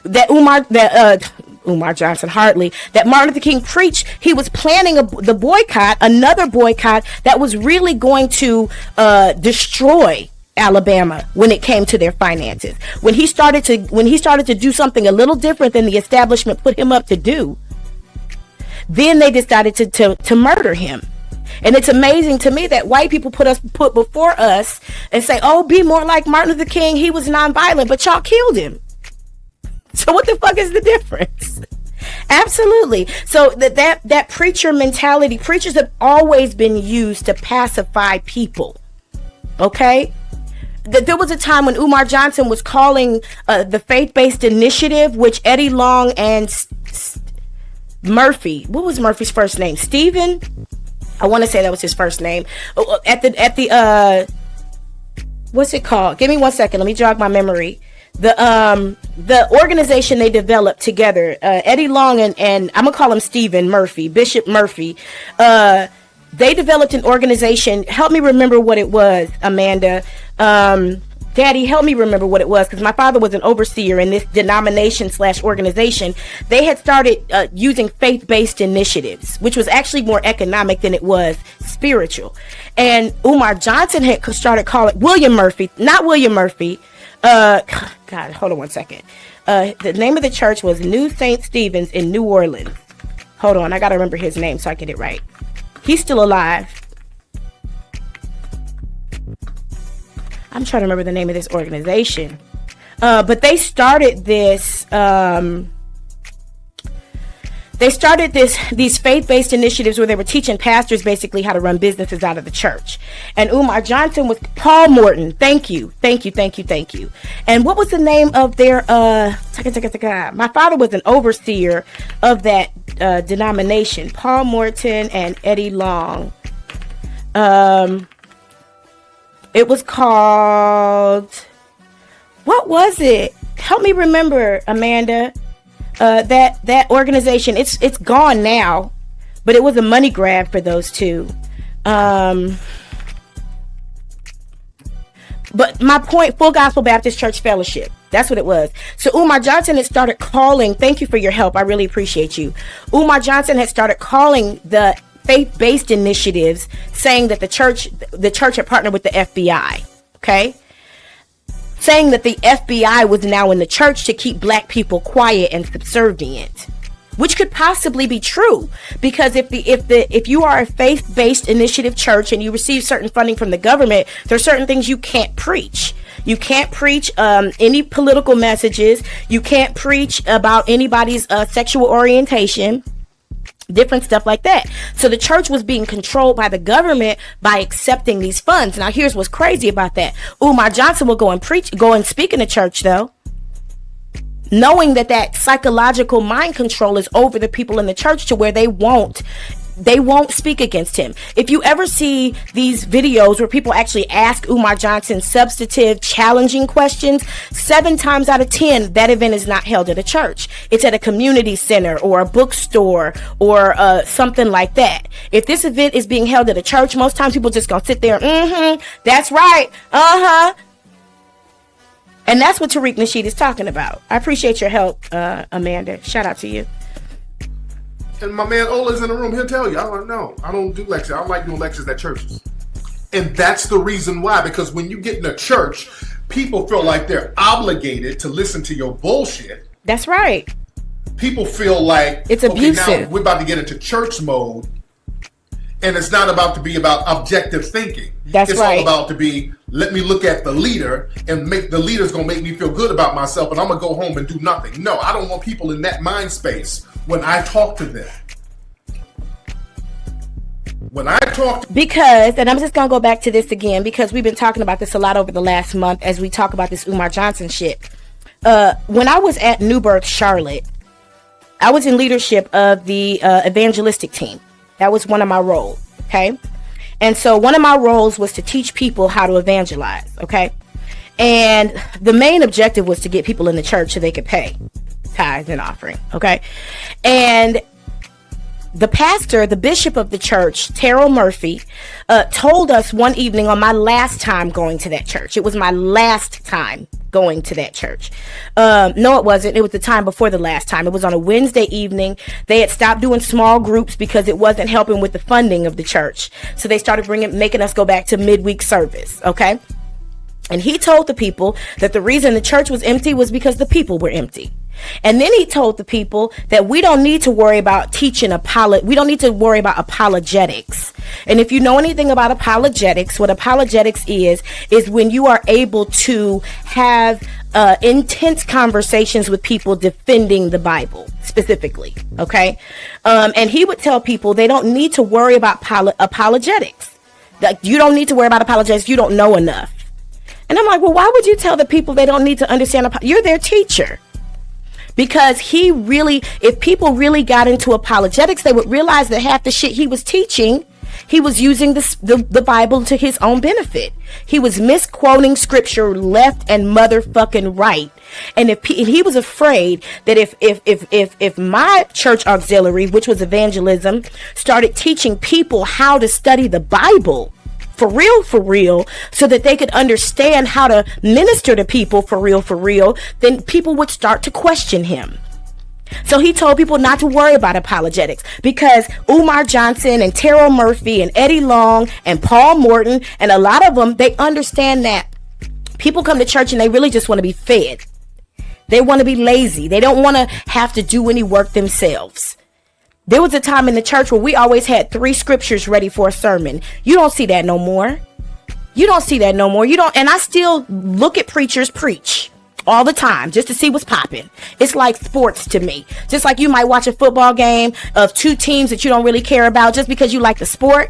that Umar Johnson Hartley, that Martin Luther King preached. He was planning the boycott, another boycott that was really going to destroy Alabama when it came to their finances. When he started to do something a little different than the establishment put him up to do, then they decided to murder him. And it's amazing to me that white people put before us and say, oh, be more like Martin Luther King, he was nonviolent, but y'all killed him. So what the fuck is the difference? Absolutely. So that preacher mentality, preachers have always been used to pacify people. Okay? There was a time when Umar Johnson was calling the faith-based initiative, which Eddie Long and Murphy, what was Murphy's first name? Stephen? I want to say that was his first name. At the what's it called? Give me 1 second. Let me jog my memory. The organization they developed together, Eddie Long and I'm gonna call him Stephen Murphy, Bishop Murphy. They developed an organization. Help me remember what it was, Amanda. Daddy, help me remember what it was, because my father was an overseer in this denomination / organization. They had started using faith-based initiatives, which was actually more economic than it was spiritual. And Umar Johnson had started calling William Murphy, not William Murphy. God, hold on 1 second. The name of the church was New St. Stephen's in New Orleans. Hold on, I gotta remember his name so I get it right. He's still alive. I'm trying to remember the name of this organization. But they started this. These faith-based initiatives where they were teaching pastors basically how to run businesses out of the church. And Umar Johnson was Paul Morton. Thank you. And what was the name of their? My father was an overseer of that denomination. Paul Morton and Eddie Long. It was called, what was it? Help me remember, Amanda. That organization, it's gone now, but it was a money grab for those two. But my point, Full Gospel Baptist Church Fellowship, that's what it was. So Umar Johnson had started calling, thank you for your help, I really appreciate you. Umar Johnson had started calling the faith-based initiatives, saying that the church had partnered with the FBI, okay? Saying that the FBI was now in the church to keep black people quiet and subservient, which could possibly be true, because if you are a faith-based initiative church and you receive certain funding from the government, there are certain things you can't preach. You can't preach any political messages. You can't preach about anybody's sexual orientation. Different stuff like that. So the church was being controlled by the government by accepting these funds. Now here's what's crazy about that. Umar Johnson will go and speak in the church though, knowing that psychological mind control is over the people in the church to where they won't speak against him. If you ever see these videos where people actually ask Umar Johnson substantive, challenging questions, 7 times out of 10, that event is not held at a church. It's at a community center or a bookstore or something like that. If this event is being held at a church, most times people just gonna sit there, that's right, and that's what Tariq Nasheed is talking about. I appreciate your help, Amanda. Shout out to you. And my man Ola's in the room. He'll tell you. I don't know. I don't do lectures. I don't like doing lectures at churches. And that's the reason why. Because when you get in a church, people feel like they're obligated to listen to your bullshit. That's right. People feel like it's abusive. Okay, now we're about to get into church mode, and it's not about to be about objective thinking. That's it's right. All about to be, let me look at the leader and make the leader's gonna make me feel good about myself, and I'm gonna go home and do nothing. No, I don't want people in that mind space when I talk to them. Because, and I'm just gonna go back to this again, because we've been talking about this a lot over the last month as we talk about this Umar Johnson shit. When I was at New Birth, Charlotte, I was in leadership of the evangelistic team. That was one of my roles, okay? And so one of my roles was to teach people how to evangelize, okay? And the main objective was to get people in the church so they could pay tithes and offering, okay? And the pastor, the bishop of the church, Terrell Murphy, told us one evening on my last time going to that church. It was my last time going to that church. No, it wasn't. It was the time before the last time. It was on a Wednesday evening. They had stopped doing small groups because it wasn't helping with the funding of the church. So they started making us go back to midweek service. Okay. And he told the people that the reason the church was empty was because the people were empty. And then he told the people that we don't need to worry about we don't need to worry about apologetics. And if you know anything about apologetics, what apologetics is when you are able to have intense conversations with people defending the Bible specifically. Okay. And he would tell people they don't need to worry about apologetics. Like, you don't need to worry about apologetics. You don't know enough. And I'm like, well, why would you tell the people they don't need to understand? You're their teacher. Because if people really got into apologetics, they would realize that half the shit he was teaching, he was using the Bible to his own benefit. He was misquoting scripture left and motherfucking right. And he was afraid that if my church auxiliary, which was evangelism, started teaching people how to study the Bible, for real, so that they could understand how to minister to people for real, then people would start to question him. So he told people not to worry about apologetics, because Umar Johnson and Terrell Murphy and Eddie Long and Paul Morton and a lot of them, they understand that people come to church and they really just want to be fed. They want to be lazy. They don't want to have to do any work themselves. There was a time in the church where we always had 3 scriptures ready for a sermon. You don't see that no more. You don't. And I still look at preachers preach all the time just to see what's popping. It's like sports to me. Just like you might watch a football game of 2 teams that you don't really care about just because you like the sport.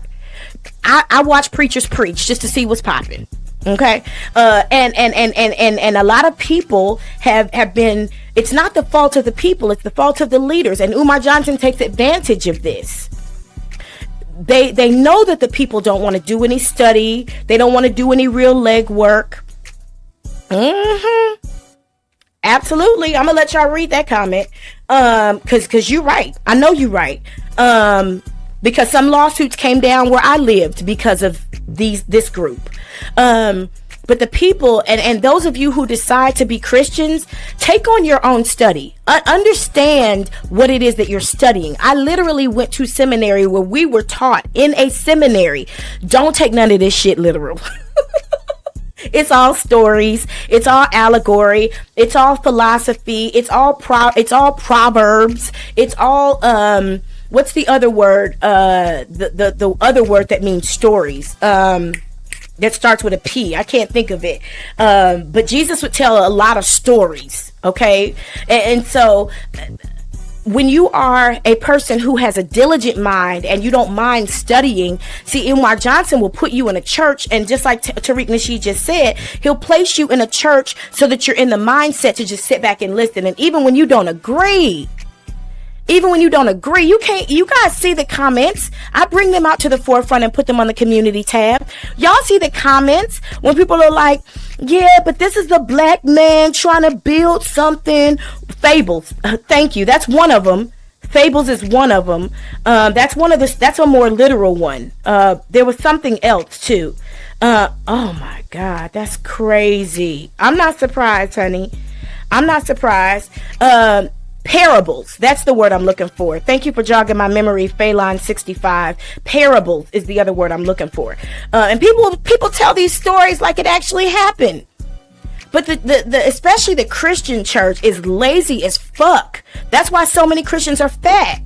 I watch preachers preach just to see what's popping. Okay. And a lot of people have been, it's not the fault of the people, it's the fault of the leaders. And Umar Johnson takes advantage of this. They know that the people don't want to do any study. They don't want to do any real leg work. Absolutely. I'm gonna let y'all read that comment. Cause you're right. I know you're right. Because some lawsuits came down where I lived because of this group. But the people and those of you who decide to be Christians, take on your own study. Understand what it is that you're studying. I literally went to seminary where we were taught in a seminary, don't take none of this shit literal. It's all stories. It's all allegory. It's all philosophy. It's all proverbs. It's all what's the other word? The other word that means stories. That starts with a P. I can't think of it. But Jesus would tell a lot of stories. Okay. And so when you are a person who has a diligent mind and you don't mind studying, see, Umar Johnson will put you in a church, and just like Tariq Nasheed just said, he'll place you in a church so that you're in the mindset to just sit back and listen. And even when you don't agree, you guys see the comments. I bring them out to the forefront and put them on the community tab. Y'all see the comments when people are like, yeah, but this is a black man trying to build something. Fables. Thank you. That's one of them. Fables is one of them. That's a more literal one. There was something else too. Oh my God, that's crazy. I'm not surprised, honey. I'm not surprised. Parables. That's the word I'm looking for. Thank you for jogging my memory, Phelan 65. Parables is the other word I'm looking for. And people tell these stories like it actually happened. But the especially the Christian church is lazy as fuck. That's why so many Christians are fat.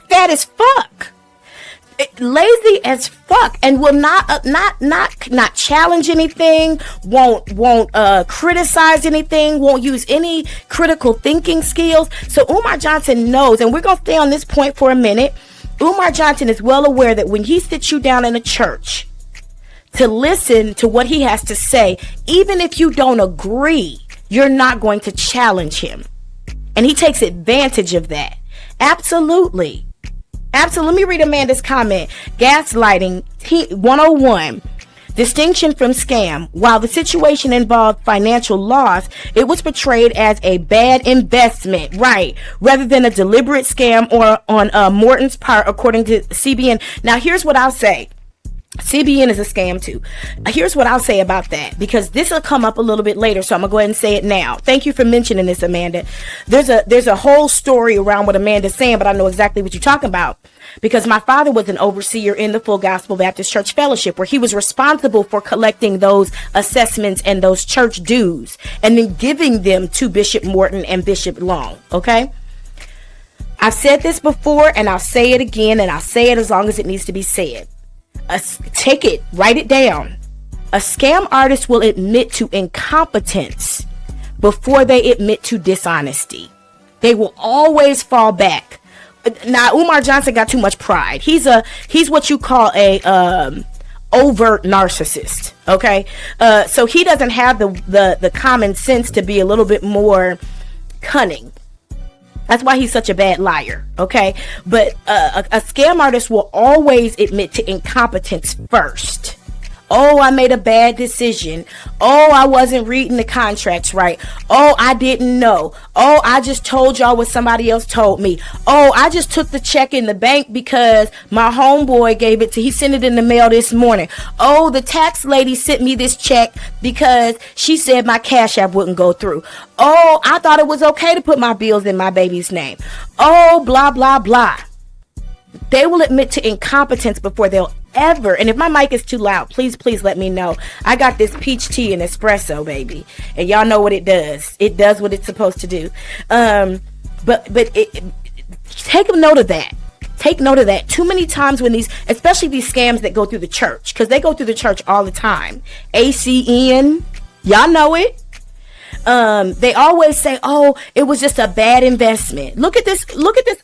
Fat as fuck. Lazy as fuck, and will not challenge anything, won't criticize anything, won't use any critical thinking skills. So Umar Johnson knows, and we're gonna stay on this point for a minute. Umar Johnson is well aware that when he sits you down in a church to listen to what he has to say, even if you don't agree, you're not going to challenge him, and he takes advantage of that. Absolutely. Let me read Amanda's comment. Gaslighting 101. Distinction from scam. While the situation involved financial loss, it was portrayed as a bad investment, right? Rather than a deliberate scam or on Morton's part, according to CBN. Now, here's what I'll say. CBN is a scam too. Here's what I'll say about that, because this will come up a little bit later, so I'm gonna go ahead and say it now. Thank you for mentioning this, Amanda. There's a whole story around what Amanda's saying, but I know exactly what you're talking about, because my father was an overseer in the Full Gospel Baptist Church Fellowship, where he was responsible for collecting those assessments and those church dues and then giving them to Bishop Morton and Bishop Long. Okay, I've said this before and I'll say it again, and I'll say it as long as it needs to be said. Take it, write it down. A scam artist will admit to incompetence before they admit to dishonesty. They will always fall back. Now, Umar Johnson got too much pride. He's what you call a overt narcissist. Okay, so he doesn't have the common sense to be a little bit more cunning. That's why he's such a bad liar, okay? But a scam artist will always admit to incompetence first. Oh, I made a bad decision. Oh, I wasn't reading the contracts right. Oh, I didn't know. Oh, I just told y'all what somebody else told me. Oh, I just took the check in the bank because my homeboy gave it to, he sent it in the mail this morning. Oh, the tax lady sent me this check because she said my Cash App wouldn't go through. Oh, I thought it was okay to put my bills in my baby's name. Oh, blah, blah, blah. They will admit to incompetence before they'll ever, and if my mic is too loud, please let me know. I got this peach tea and espresso, baby, and y'all know what it does. It does what it's supposed to do. But take note of that. Take note of that. Too many times when these, especially these scams that go through the church, because they go through the church all the time. ACN, y'all know it. They always say, oh, it was just a bad investment. Look at this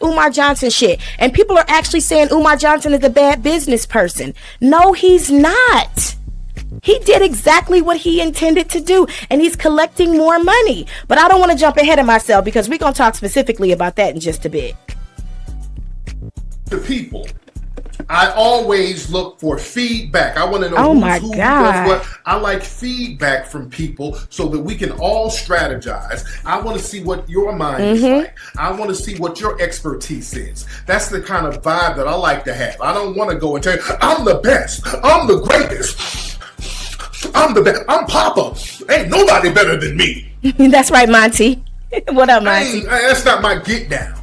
Umar Johnson shit. And people are actually saying Umar Johnson is a bad business person. No, he's not. He did exactly what he intended to do, and he's collecting more money. But I don't want to jump ahead of myself, because we're going to talk specifically about that in just a bit. The people, I always look for feedback. I want to know who does what. I like feedback from people so that we can all strategize. I want to see what your mind is like. I want to see what your expertise is. That's the kind of vibe that I like to have. I don't want to go and tell you, I'm the best. I'm the greatest. I'm the best. I'm Papa. Ain't nobody better than me. That's right, Monty. What up, Monty? That's not my get down.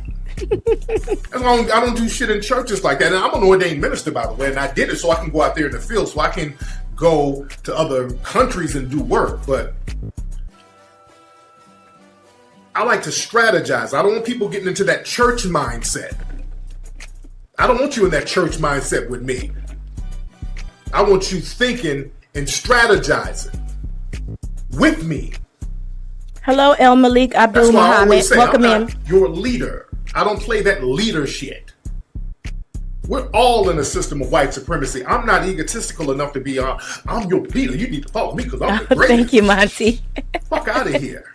I don't do shit in churches like that. And I'm an ordained minister, by the way, and I did it so I can go out there in the field, so I can go to other countries and do work. But I like to strategize. I don't want people getting into that church mindset. I don't want you in that church mindset with me. I want you thinking and strategizing with me. Hello, El Malik Abdul Muhammad. Welcome in. Your leader. I don't play that leader shit. We're all in a system of white supremacy. I'm not egotistical enough to be I'm your leader. You need to follow me because I'm the greatest. Thank you, Monty. Fuck out of here.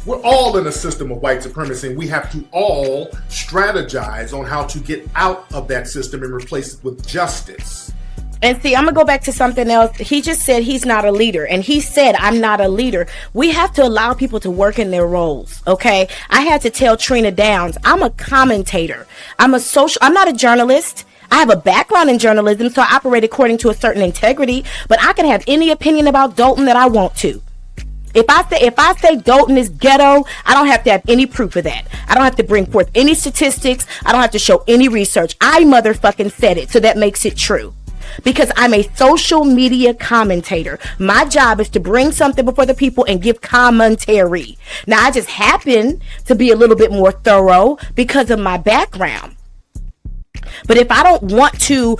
We're all in a system of white supremacy, and we have to all strategize on how to get out of that system and replace it with justice. And see, I'm going to go back to something else. He just said he's not a leader. And he said, I'm not a leader. We have to allow people to work in their roles. Okay. I had to tell Trina Downs, I'm a commentator. I'm not a journalist. I have a background in journalism, so I operate according to a certain integrity, but I can have any opinion about Dalton that I want to. If I say Dalton is ghetto, I don't have to have any proof of that. I don't have to bring forth any statistics. I don't have to show any research. I motherfucking said it, so that makes it true. Because I'm a social media commentator. My job is to bring something before the people and give commentary. Now, I just happen to be a little bit more thorough because of my background. But if I don't want to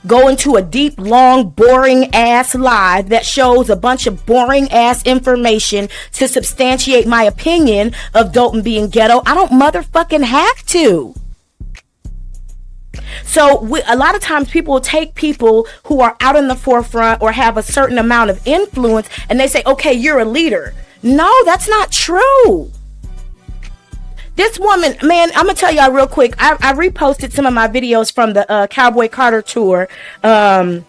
go into a deep, long, boring ass live that shows a bunch of boring ass information to substantiate my opinion of Dalton being ghetto, I don't motherfucking have to. So a lot of times people will take people who are out in the forefront or have a certain amount of influence and they say, okay, you're a leader. No, that's not true. This woman, man, I'm going to tell y'all real quick. I reposted some of my videos from the Cowboy Carter tour onto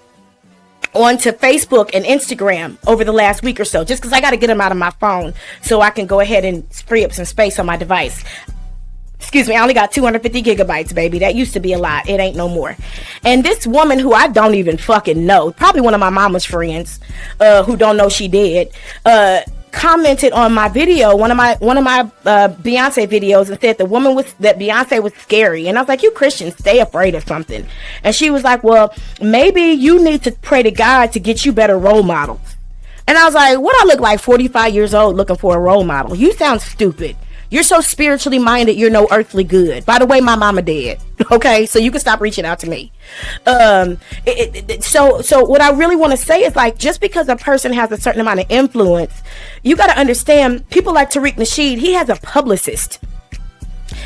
Facebook and Instagram over the last week or so, just because I got to get them out of my phone so I can go ahead and free up some space on my device. excuse me, I only got 250 gigabytes, baby. That used to be a lot. It ain't no more. And this woman who I don't even fucking know, probably one of my mama's friends, who don't know she did, commented on my video, one of my Beyonce videos, and said that Beyonce was scary. And I was like, you Christians stay afraid of something. And she was like, well, maybe you need to pray to God to get you better role models. And I was like, what, I look like 45 years old looking for a role model? You sound stupid. You're so spiritually minded, you're no earthly good. By the way, my mama dead. Okay, so you can stop reaching out to me. So what I really want to say is, like, just because a person has a certain amount of influence, you got to understand, people like Tariq Nasheed, he has a publicist.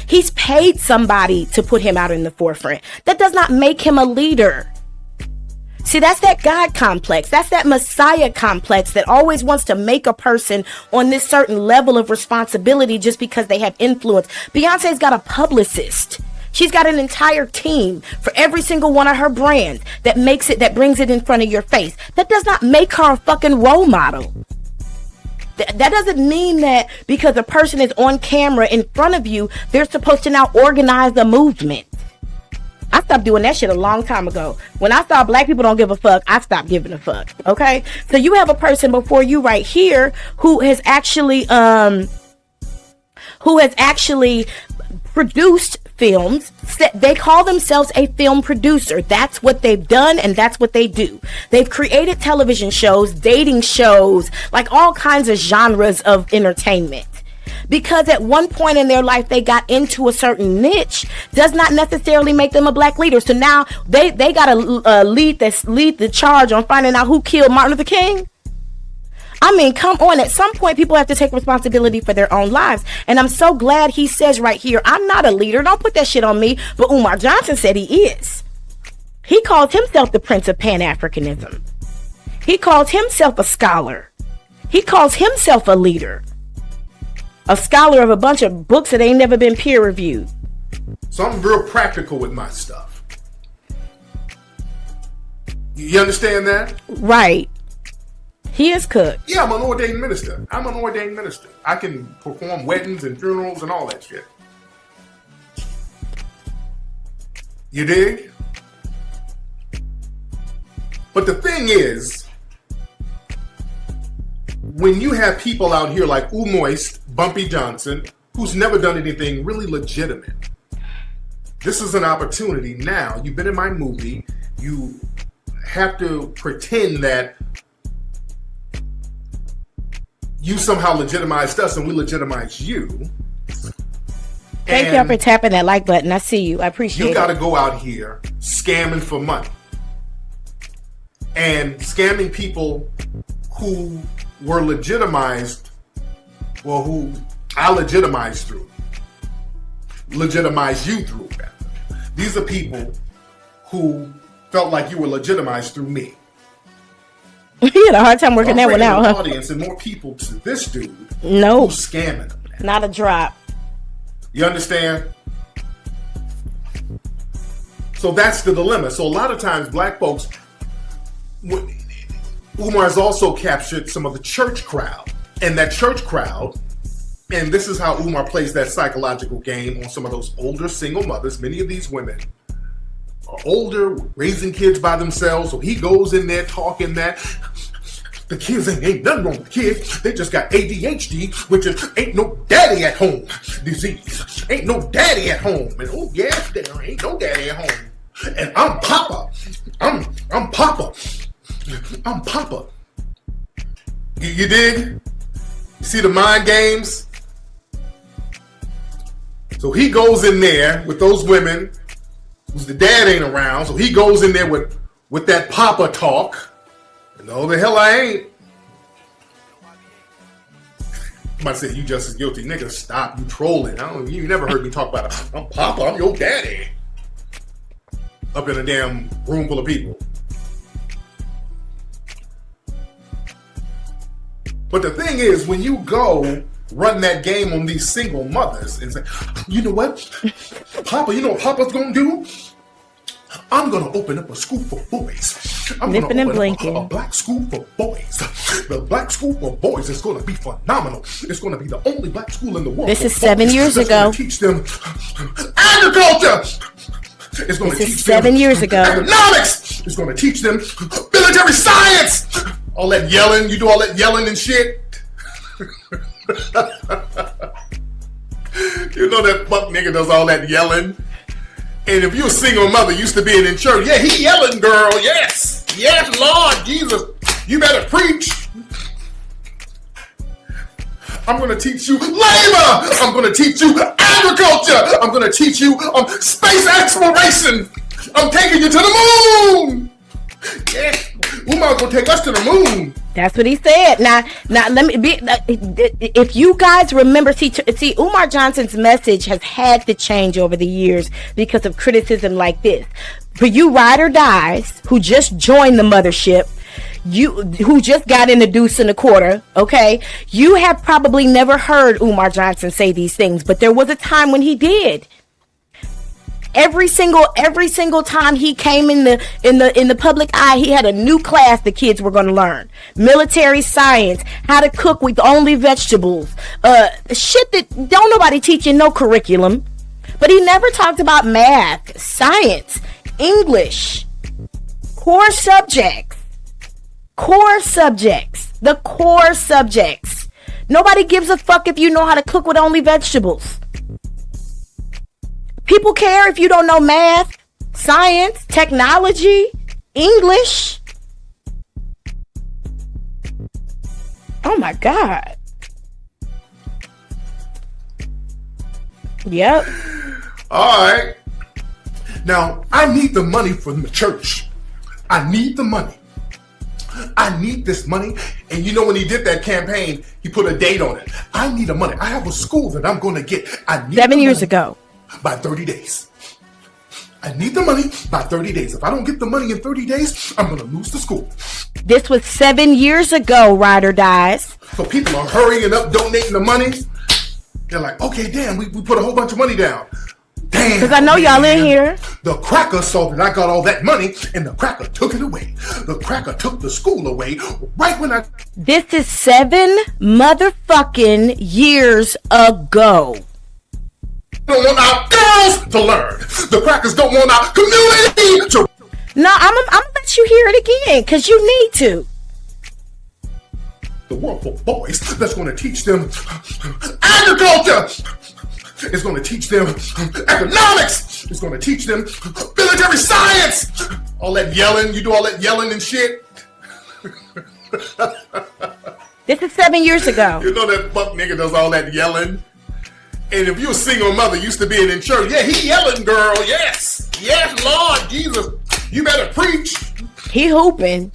He's paid somebody to put him out in the forefront. That does not make him a leader. See, that's that God complex. That's that Messiah complex that always wants to make a person on this certain level of responsibility just because they have influence. Beyonce's got a publicist. She's got an entire team for every single one of her brands that brings it in front of your face. That does not make her a fucking role model. That doesn't mean that because a person is on camera in front of you, they're supposed to now organize the movement. I stopped doing that shit a long time ago. When I saw black people don't give a fuck, I stopped giving a fuck. Okay? So you have a person before you right here who has actually produced films. They call themselves a film producer. That's what they've done, and that's what they do. They've created television shows, dating shows, like all kinds of genres of entertainment. Because at one point in their life they got into a certain niche does not necessarily make them a black leader. So now they got to lead the charge on finding out who killed Martin Luther King. I mean, come on. At some point, people have to take responsibility for their own lives. And I'm so glad he says right here, I'm not a leader. Don't put that shit on me. But Umar Johnson said he is. He calls himself the Prince of Pan-Africanism. He calls himself a scholar. He calls himself a leader. A scholar of a bunch of books that ain't never been peer reviewed. So I'm real practical with my stuff. You understand that? Right. He is cooked. Yeah, I'm an ordained minister. I can perform weddings and funerals and all that shit. You dig? But the thing is, when you have people out here like Umoist, Bumpy Johnson, who's never done anything really legitimate, this is an opportunity now. You've been in my movie. You have to pretend that you somehow legitimized us and we legitimized you. Thank y'all for tapping that like button. I see you. I appreciate it. You got to go out here scamming for money. And scamming people who were legitimized, well, who I legitimized you through. These are people who felt like you were legitimized through me. You had a hard time working that one out, huh? Audience and more people to this dude. No, who's scamming them. Not a drop. You understand? So that's the dilemma. So a lot of times, black folks. Umar's also captured some of the church crowd, and that church crowd. And this is how Umar plays that psychological game on some of those older single mothers. Many of these women are older, raising kids by themselves. So he goes in there talking that the kids ain't nothing wrong with the kids. They just got ADHD, which is ain't no daddy at home disease. Ain't no daddy at home. And oh yes, there ain't no daddy at home. And I'm Papa. I'm Papa. I'm Papa. You dig? You see the mind games? So he goes in there with those women whose the dad ain't around. So he goes in there with that Papa talk. No, the hell I ain't. I might say you just as guilty. Nigga, stop. You trolling. You never heard me talk about it. I'm Papa. I'm your daddy. Up in a damn room full of people. But the thing is, when you go run that game on these single mothers and say, you know what? Papa, you know what Papa's gonna do? I'm I'm going to open up a school for boys. I'm Nipping going and to blinking. open up a black school for boys. The black school for boys is going to be phenomenal. It's going to be the only black school in the world. This is 7 years ago. Teach them agriculture. It's going to teach them 7 years ago. Economics. It's going to teach them military science. All that yelling. You do all that yelling and shit. You know that fuck nigga does all that yelling. And if you're a single mother used to being in church, yeah, he yelling, girl. Yes. Yes, Lord Jesus. You better preach. I'm going to teach you labor. I'm going to teach you agriculture. I'm going to teach you space exploration. I'm taking you to the moon. Yeah. Umar's going to take us to the moon. That's what he said. Now let me be. If you guys remember, see, Umar Johnson's message has had to change over the years because of criticism like this. For you ride or dies who just joined the mothership, who just got in the deuce and a quarter, okay, you have probably never heard Umar Johnson say these things, but there was a time when he did. Every single time he came in the public eye, he had a new class the kids were going to learn. Military science, how to cook with only vegetables, shit that don't nobody teach in no curriculum. But he never talked about math, science, English, core subjects, the core subjects. Nobody gives a fuck if you know how to cook with only vegetables. People care if you don't know math, science, technology, English. Oh my God. Yep. All right. Now, I need the money from the church. I need the money. I need this money. And you know when he did that campaign, he put a date on it. I need the money. I have a school that I'm going to get. I need 7 years ago. By 30 days. I need the money by 30 days. If I don't get the money in 30 days, I'm going to lose the school. This was 7 years ago, ride or dies. So people are hurrying up, donating the money. They're like, okay, damn, we put a whole bunch of money down. Damn. Because I know y'all in here. The cracker saw that I got all that money, and the cracker took it away. The cracker took the school away right when I... This is 7 motherfucking years ago. Don't want our girls to learn. The crackers don't want our community to... No, I'm gonna let you hear it again, because you need to. The world for boys that's going to teach them agriculture. It's going to teach them economics. It's going to teach them military science. All that yelling. You do all that yelling and shit. This is 7 years ago. You know that fuck nigga does all that yelling. And if you're a single mother used to being in church, yeah, he yelling, girl. Yes. Yes, Lord Jesus. You better preach. He hooping.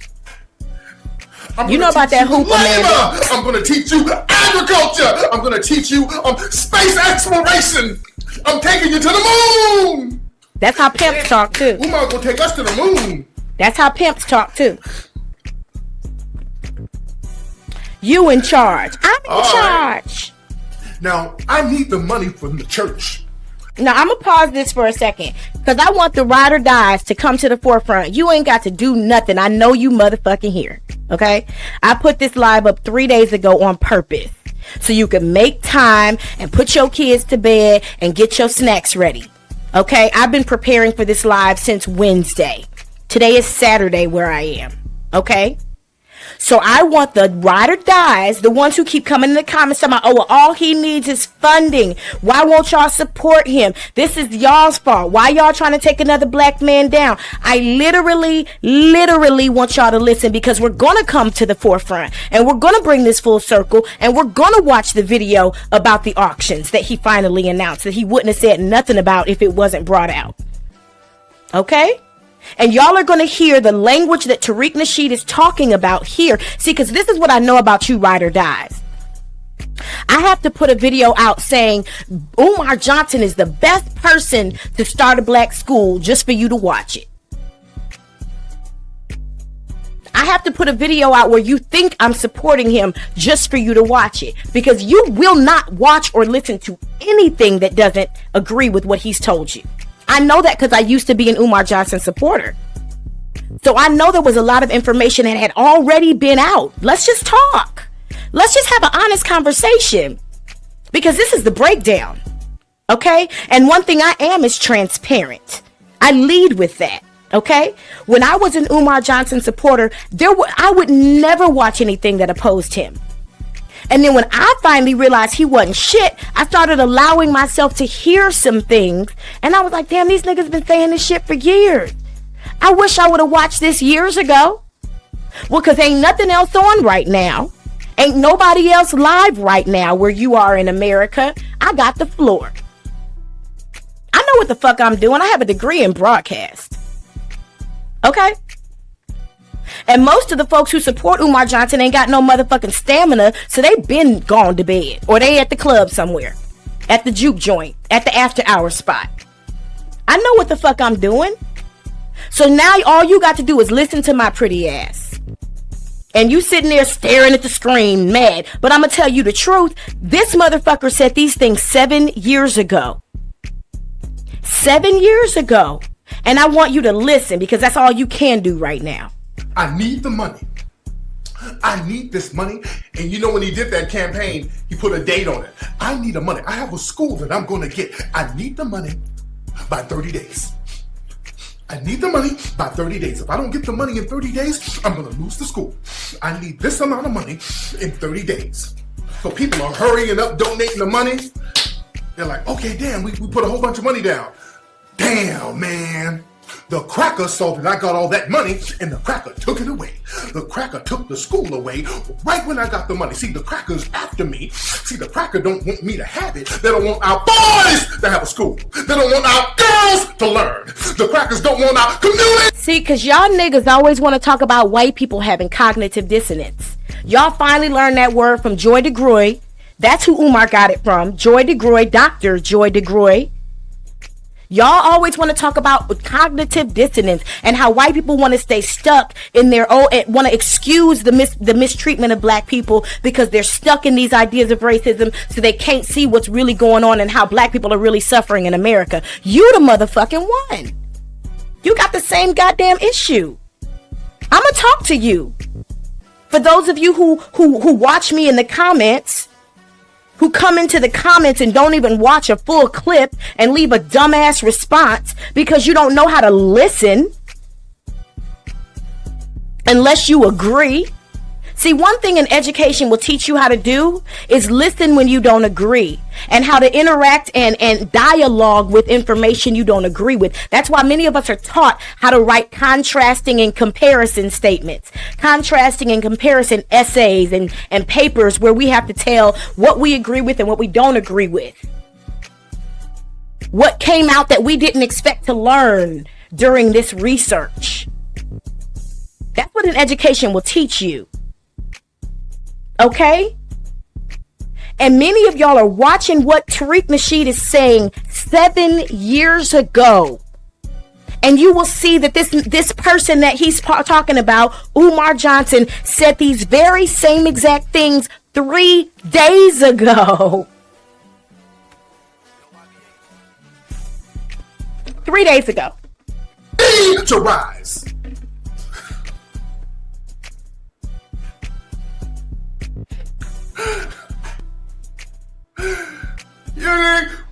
You know about that hoop, Amanda. I'm going to teach you agriculture. I'm going to teach you space exploration. I'm taking you to the moon. That's how pimps talk too. Umar's going to take us to the moon. That's how pimps talk too. You in charge. I'm in charge. Now, I need the money from the church. Now, I'm going to pause this for a second because I want the ride or dies to come to the forefront. You ain't got to do nothing. I know you motherfucking here. Okay? I put this live up 3 days ago on purpose so you can make time and put your kids to bed and get your snacks ready. Okay? I've been preparing for this live since Wednesday. Today is Saturday where I am. Okay? So I want the ride or dies, the ones who keep coming in the comments talking about, oh, well, all he needs is funding. Why won't y'all support him? This is y'all's fault. Why y'all trying to take another black man down? I literally want y'all to listen because we're going to come to the forefront and we're going to bring this full circle and we're going to watch the video about the auctions that he finally announced that he wouldn't have said nothing about if it wasn't brought out. Okay? And y'all are going to hear the language that Tariq Nasheed is talking about here. See, because this is what I know about you ride or dies. I have to put a video out saying Umar Johnson is the best person to start a black school just for you to watch it. I have to put a video out where you think I'm supporting him just for you to watch it. Because you will not watch or listen to anything that doesn't agree with what he's told you. I know that because I used to be an Umar Johnson supporter. So I know there was a lot of information that had already been out. Let's just talk. Let's just have an honest conversation, because this is the breakdown. Okay? And one thing I am is transparent. I lead with that. Okay? When I was an Umar Johnson supporter, I would never watch anything that opposed him. And then when I finally realized he wasn't shit, I started allowing myself to hear some things. And I was like, damn, these niggas been saying this shit for years. I wish I would have watched this years ago. Well, because ain't nothing else on right now. Ain't nobody else live right now where you are in America. I got the floor. I know what the fuck I'm doing. I have a degree in broadcast. Okay? And most of the folks who support Umar Johnson ain't got no motherfucking stamina, so they been gone to bed. Or they at the club somewhere. At the juke joint. At the after hour spot. I know what the fuck I'm doing. So now all you got to do is listen to my pretty ass. And you sitting there staring at the screen mad. But I'm going to tell you the truth. This motherfucker said these things 7 years ago. 7 years ago. And I want you to listen, because that's all you can do right now. I need the money. I need this money. And you know, when he did that campaign, he put a date on it. I need the money. I have a school that I'm going to get. I need the money by 30 days. I need the money by 30 days. If I don't get the money in 30 days, I'm going to lose the school. I need this amount of money in 30 days. So people are hurrying up, donating the money. They're like, okay, damn, we put a whole bunch of money down. Damn, man. The cracker saw that I got all that money, and the cracker took it away. The cracker took the school away right when I got the money. See, the cracker's after me. See, the cracker don't want me to have it. They don't want our boys to have a school. They don't want our girls to learn. The crackers don't want our community. See, because y'all niggas always want to talk about white people having cognitive dissonance. Y'all finally learned that word from Joy DeGroy. That's who Umar got it from. Joy DeGroy, Dr. Joy DeGroy. Y'all always want to talk about cognitive dissonance and how white people want to stay stuck in their own, want to excuse the mistreatment of black people because they're stuck in these ideas of racism, so they can't see what's really going on and how black people are really suffering in America. You the motherfucking one. You got the same goddamn issue. I'm gonna talk to you. For those of you who watch me in the comments, who come into the comments and don't even watch a full clip and leave a dumbass response because you don't know how to listen unless you agree. See, one thing in education will teach you how to do is listen when you don't agree, and how to interact and dialogue with information you don't agree with. That's why many of us are taught how to write contrasting and comparison statements, contrasting and comparison essays and papers where we have to tell what we agree with and what we don't agree with. What came out that we didn't expect to learn during this research. That's what an education will teach you. Okay? And many of y'all are watching what Tariq Nasheed is saying 7 years ago. And you will see that this person that he's talking about, Umar Johnson, said these very same exact things 3 days ago. 3 days ago. To rise.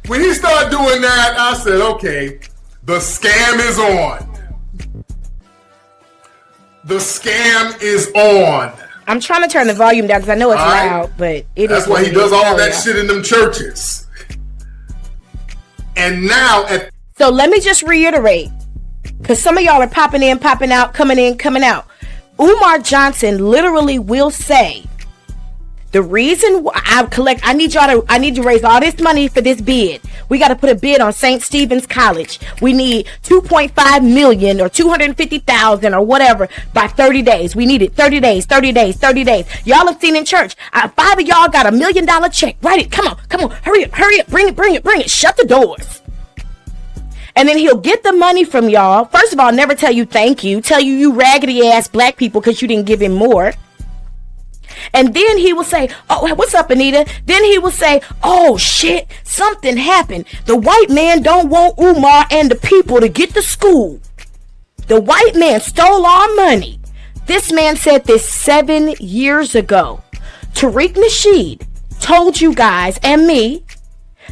When he started doing that, I said, okay, the scam is on. The scam is on. I'm trying to turn the volume down because I know it's loud, but that's why he does all that shit in them churches. And now so let me just reiterate, because some of y'all are popping in, popping out, coming in, coming out. Umar Johnson literally will say, the reason I need to raise all this money for this bid. We got to put a bid on St. Stephen's College. We need 2.5 million or 250,000 or whatever by 30 days. We need it 30 days, 30 days, 30 days. Y'all have seen in church. 5 of y'all got $1 million check. Write it. Come on. Hurry up. Bring it. Shut the doors. And then he'll get the money from y'all. First of all, never tell you thank you. Tell you raggedy ass black people because you didn't give him more. And then he will say, oh, what's up, Anita? Then he will say, oh shit, something happened. The white man don't want Umar and the people to get to school. The white man stole our money. This man said this 7 years ago. Tariq Nasheed told you guys and me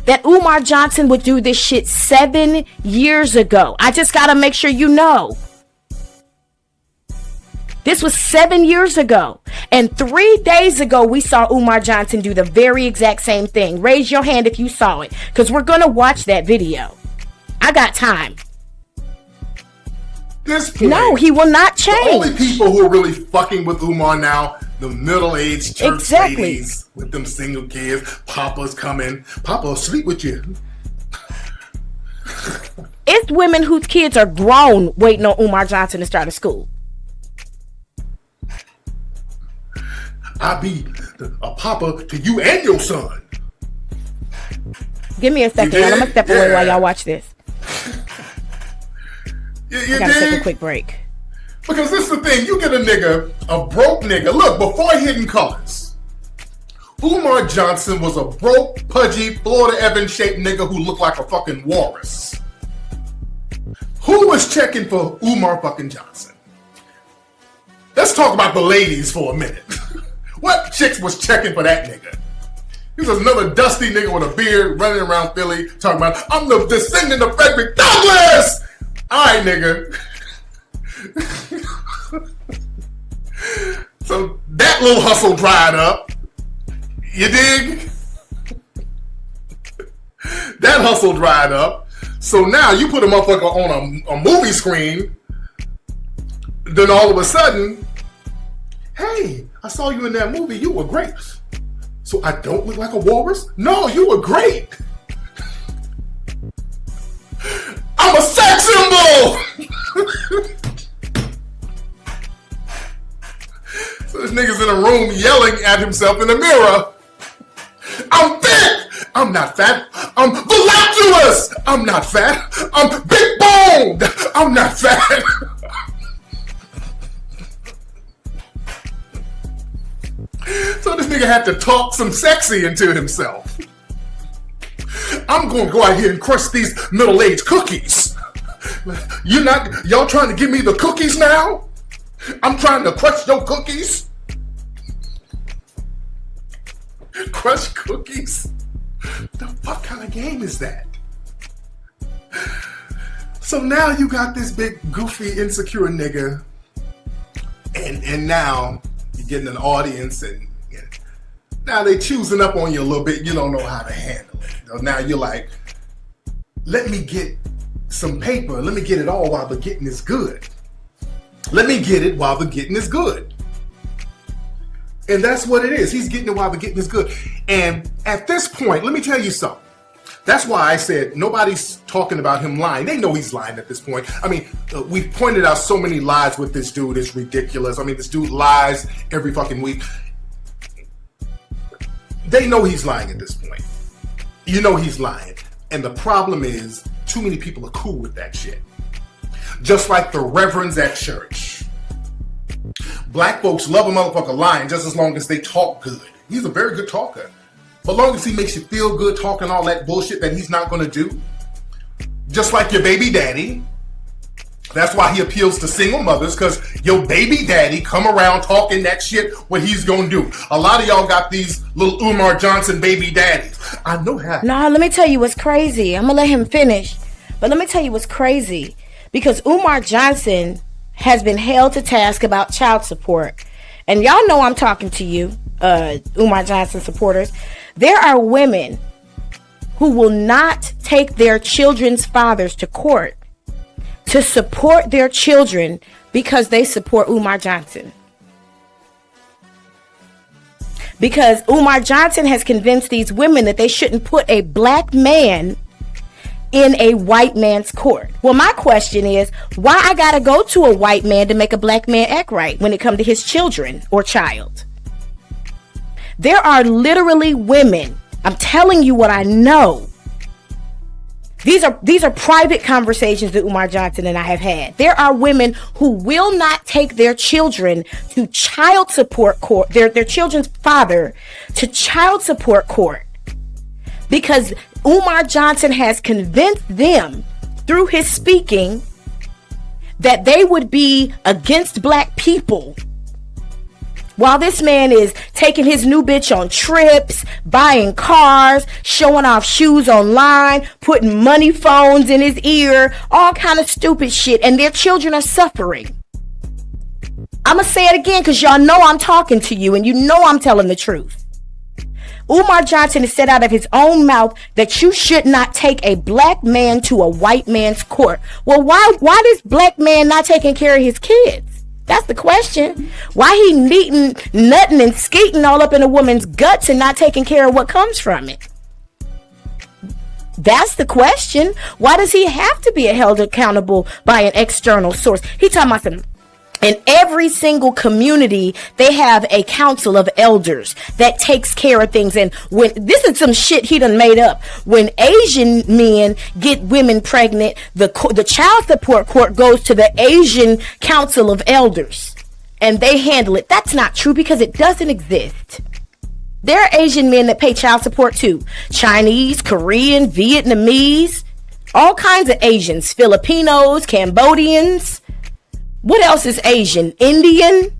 that Umar Johnson would do this shit 7 years ago. I just gotta make sure you know. This was 7 years ago. And 3 days ago, we saw Umar Johnson do the very exact same thing. Raise your hand if you saw it, because we're gonna watch that video. I got time. This point, no, he will not change. The only people who are really fucking with Umar now, the middle-aged church ladies with them single kids. Papa's coming. Papa will sleep with you. It's women whose kids are grown waiting on Umar Johnson to start a school. I'll be a papa to you and your son. Give me a second. I'm gonna step away while y'all watch this. I gotta take a quick break. Because this is the thing, you get a nigga, a broke nigga. Look, before Hidden Colors, Umar Johnson was a broke, pudgy, Florida Evans shaped nigga who looked like a fucking walrus. Who was checking for Umar fucking Johnson? Let's talk about the ladies for a minute. What chicks was checking for that nigga? He was another dusty nigga with a beard running around Philly talking about, I'm the descendant of Frederick Douglass! Alright, nigga. So that little hustle dried up. You dig? That hustle dried up. So now you put a motherfucker on a movie screen. Then all of a sudden, hey, I saw you in that movie. You were great. So I don't look like a walrus? No, you were great. I'm a sex symbol! So this nigga's in a room yelling at himself in the mirror. I'm thick! I'm not fat. I'm voluptuous! I'm not fat. I'm big boned! I'm not fat. So this nigga had to talk some sexy into himself. I'm gonna go out here and crush these middle-aged cookies. Y'all trying to give me the cookies now? I'm trying to crush your cookies? Crush cookies? The fuck kind of game is that? So now you got this big, goofy, insecure nigga, and now you're getting an audience, and now they choosing up on you a little bit. You don't know how to handle it. So now you're like, let me get some paper. Let me get it all while the getting is good. Let me get it while the getting is good. And that's what it is. He's getting it while the getting is good. And at this point, let me tell you something. That's why I said nobody's talking about him lying. They know he's lying at this point. I mean, we've pointed out so many lies with this dude. It's ridiculous. I mean, this dude lies every fucking week. They know he's lying at this point. You know he's lying. And the problem is, too many people are cool with that shit. Just like the reverends at church. Black folks love a motherfucker lying just as long as they talk good. He's a very good talker. But long as he makes you feel good talking all that bullshit that he's not going to do. Just like your baby daddy. That's why he appeals to single mothers, because your baby daddy come around talking that shit, what he's going to do. A lot of y'all got these little Umar Johnson baby daddies. I know how. Nah, let me tell you what's crazy. I'm going to let him finish. But let me tell you what's crazy. Because Umar Johnson has been held to task about child support. And y'all know I'm talking to you, Umar Johnson supporters. There are women who will not take their children's fathers to court to support their children because they support Umar Johnson. Because Umar Johnson has convinced these women that they shouldn't put a black man in a white man's court. Well, my question is, why I gotta go to a white man to make a black man act right when it comes to his children or child? There are literally women, I'm telling you what I know, These are private conversations that Umar Johnson and I have had. There are women who will not take their children to child support court, their children's father to child support court, because Umar Johnson has convinced them through his speaking that they would be against black people, while this man is taking his new bitch on trips, buying cars, showing off shoes online, putting money phones in his ear, all kind of stupid shit, and their children are suffering. I'ma say it again because y'all know I'm talking to you and you know I'm telling the truth. Umar Johnson has said out of his own mouth that you should not take a black man to a white man's court. Well, why this black man not taking care of his kids? That's the question. Why he neating, nutting, and skeeting all up in a woman's guts and not taking care of what comes from it? That's the question. Why does he have to be held accountable by an external source? He talking about some. In every single community, they have a council of elders that takes care of things. And when this is some shit he done made up. When Asian men get women pregnant, the child support court goes to the Asian council of elders and they handle it. That's not true because it doesn't exist. There are Asian men that pay child support too. Chinese, Korean, Vietnamese, all kinds of Asians, Filipinos, Cambodians. What else is Asian? Indian?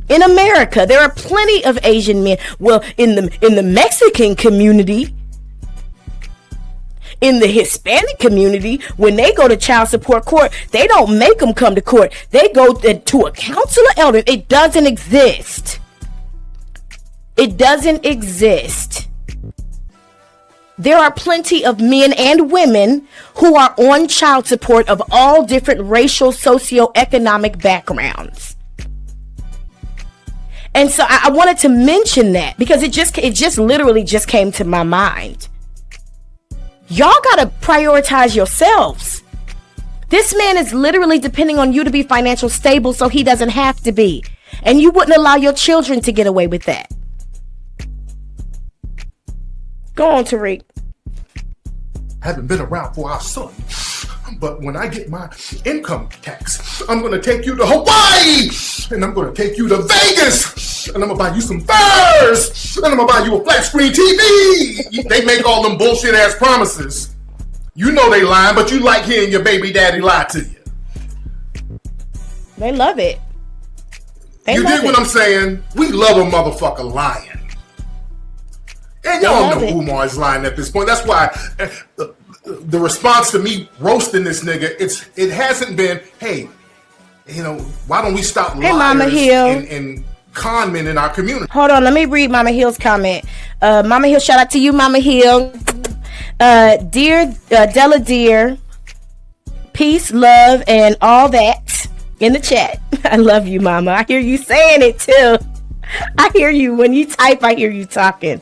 In America, there are plenty of Asian men. Well, in the Mexican community, in the Hispanic community, when they go to child support court, they don't make them come to court. They go to a council of elders. It doesn't exist. It doesn't exist. There are plenty of men and women who are on child support of all different racial, socioeconomic backgrounds. And so I wanted to mention that because it just literally just came to my mind. Y'all gotta prioritize yourselves. This man is literally depending on you to be financially stable so he doesn't have to be. And you wouldn't allow your children to get away with that. Go on, Tariq. Haven't been around for our son, but when I get my income tax, I'm gonna take you to Hawaii, and I'm gonna take you to Vegas, and I'm gonna buy you some furs, and I'm gonna buy you a flat screen TV. They make all them bullshit ass promises. You know they lying, but you like hearing your baby daddy lie to you. They love it. You dig what I'm saying? We love a motherfucker lying. And y'all know Umar is lying at this point. That's why the response to me roasting this nigga, it hasn't been, hey, why don't we stop liars Mama Hill. and con men in our community? Hold on, let me read Mama Hill's comment. Mama Hill, shout out to you, Mama Hill. Dear Della dear, peace, love, and all that in the chat. I love you, Mama. I hear you saying it too. I hear you. When you type, I hear you talking.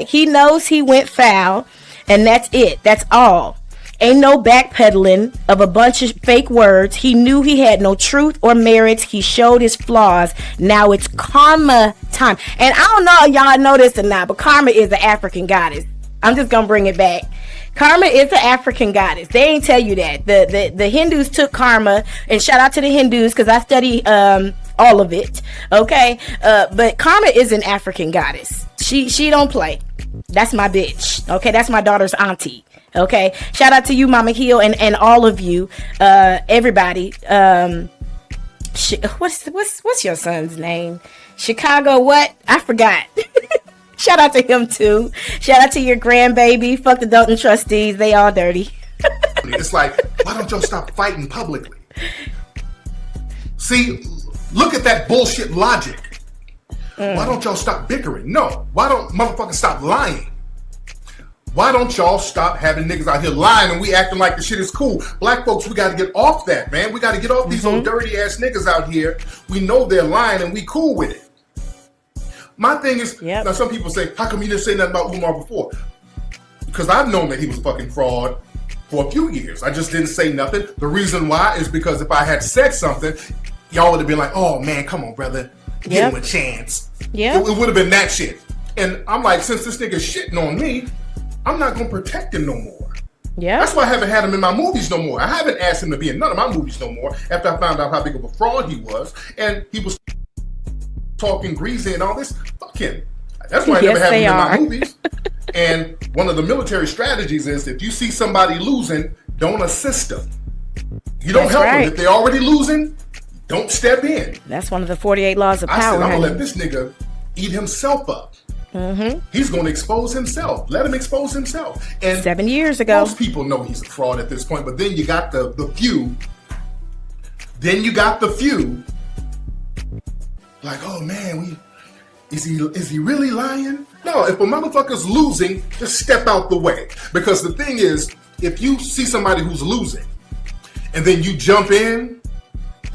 He knows he went foul, and that's it. That's all. Ain't no backpedaling of a bunch of fake words. He knew he had no truth or merits. He showed his flaws. Now it's karma time. And I don't know if y'all know this or not, but karma is the African goddess. I'm just going to bring it back. Karma is the African goddess. They ain't tell you that. The Hindus took karma, and shout out to the Hindus because I study all of it. Okay, but karma is an African goddess. She don't play. That's my bitch. Okay, that's my daughter's auntie. Okay, shout out to you, Mama Hill, and all of you, everybody. What's your son's name? Chicago what? I forgot. Shout out to him too. Shout out to your grandbaby. Fuck the Dalton trustees. They all dirty. It's like, why don't y'all stop fighting publicly? See, look at that bullshit logic. Why don't y'all stop bickering? No. Why don't motherfuckers stop lying? Why don't y'all stop having niggas out here lying and we acting like the shit is cool? Black folks, we got to get off that, man. We got to get off these old dirty ass niggas out here. We know they're lying and we cool with it. My thing is, now some people say, how come you didn't say nothing about Umar before? Because I've known that he was a fucking fraud for a few years. I just didn't say nothing. The reason why is because if I had said something, y'all would have been like, oh man, come on, brother. Give him a chance. Yeah. It would have been that shit. And I'm like, since this nigga's shitting on me, I'm not going to protect him no more. Yeah. That's why I haven't had him in my movies no more. I haven't asked him to be in none of my movies no more after I found out how big of a fraud he was. And he was talking greasy and all this. Fuck him. That's why I never have him in my movies. And one of the military strategies is if you see somebody losing, don't assist them. You don't help them. If they're already losing, don't step in. That's one of the 48 laws of power. I said, I'm going to let this nigga eat himself up. Mm-hmm. He's going to expose himself. Let him expose himself. And 7 years ago, most people know he's a fraud at this point, but then you got the few. Then you got the few. Like, oh man, is he really lying? No, if a motherfucker's losing, just step out the way. Because the thing is, if you see somebody who's losing, and then you jump in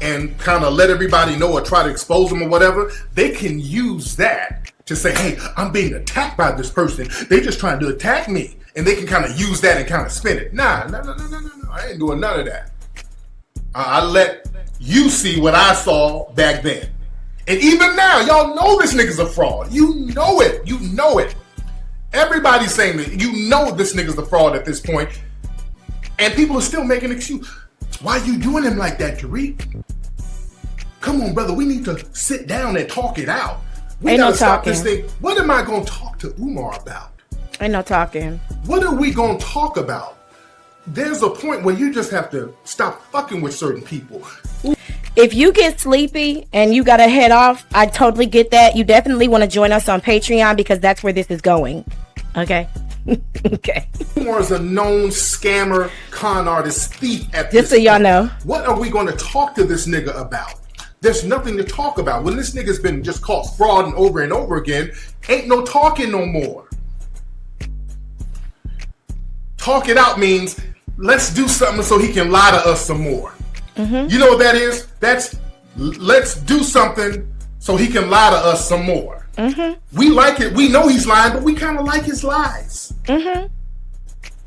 and kind of let everybody know or try to expose them or whatever, they can use that to say, hey, I'm being attacked by this person. They just trying to attack me. And they can kind of use that and kind of spin it. No. I ain't doing none of that. I let you see what I saw back then. And even now, y'all know this nigga's a fraud. You know it. You know it. Everybody's saying that. You know this nigga's a fraud at this point. And people are still making an excuse. Why you doing him like that, Tariq? Come on, brother. We need to sit down and talk it out. We gotta stop this thing. What am I going to talk to Umar about? Ain't no talking. What are we going to talk about? There's a point where you just have to stop fucking with certain people. If you get sleepy and you got to head off, I totally get that. You definitely want to join us on Patreon because that's where this is going. Okay? Okay. Umar is a known scammer, con artist, thief at this Just so y'all know. What are we going to talk to this nigga about? There's nothing to talk about. When this nigga's been just caught frauding over and over again, ain't no talking no more. Talk it out means let's do something so he can lie to us some more. Mm-hmm. You know what that is? That's let's do something so he can lie to us some more. Mm-hmm. We like it. We know he's lying, but we kind of like his lies. Mm-hmm.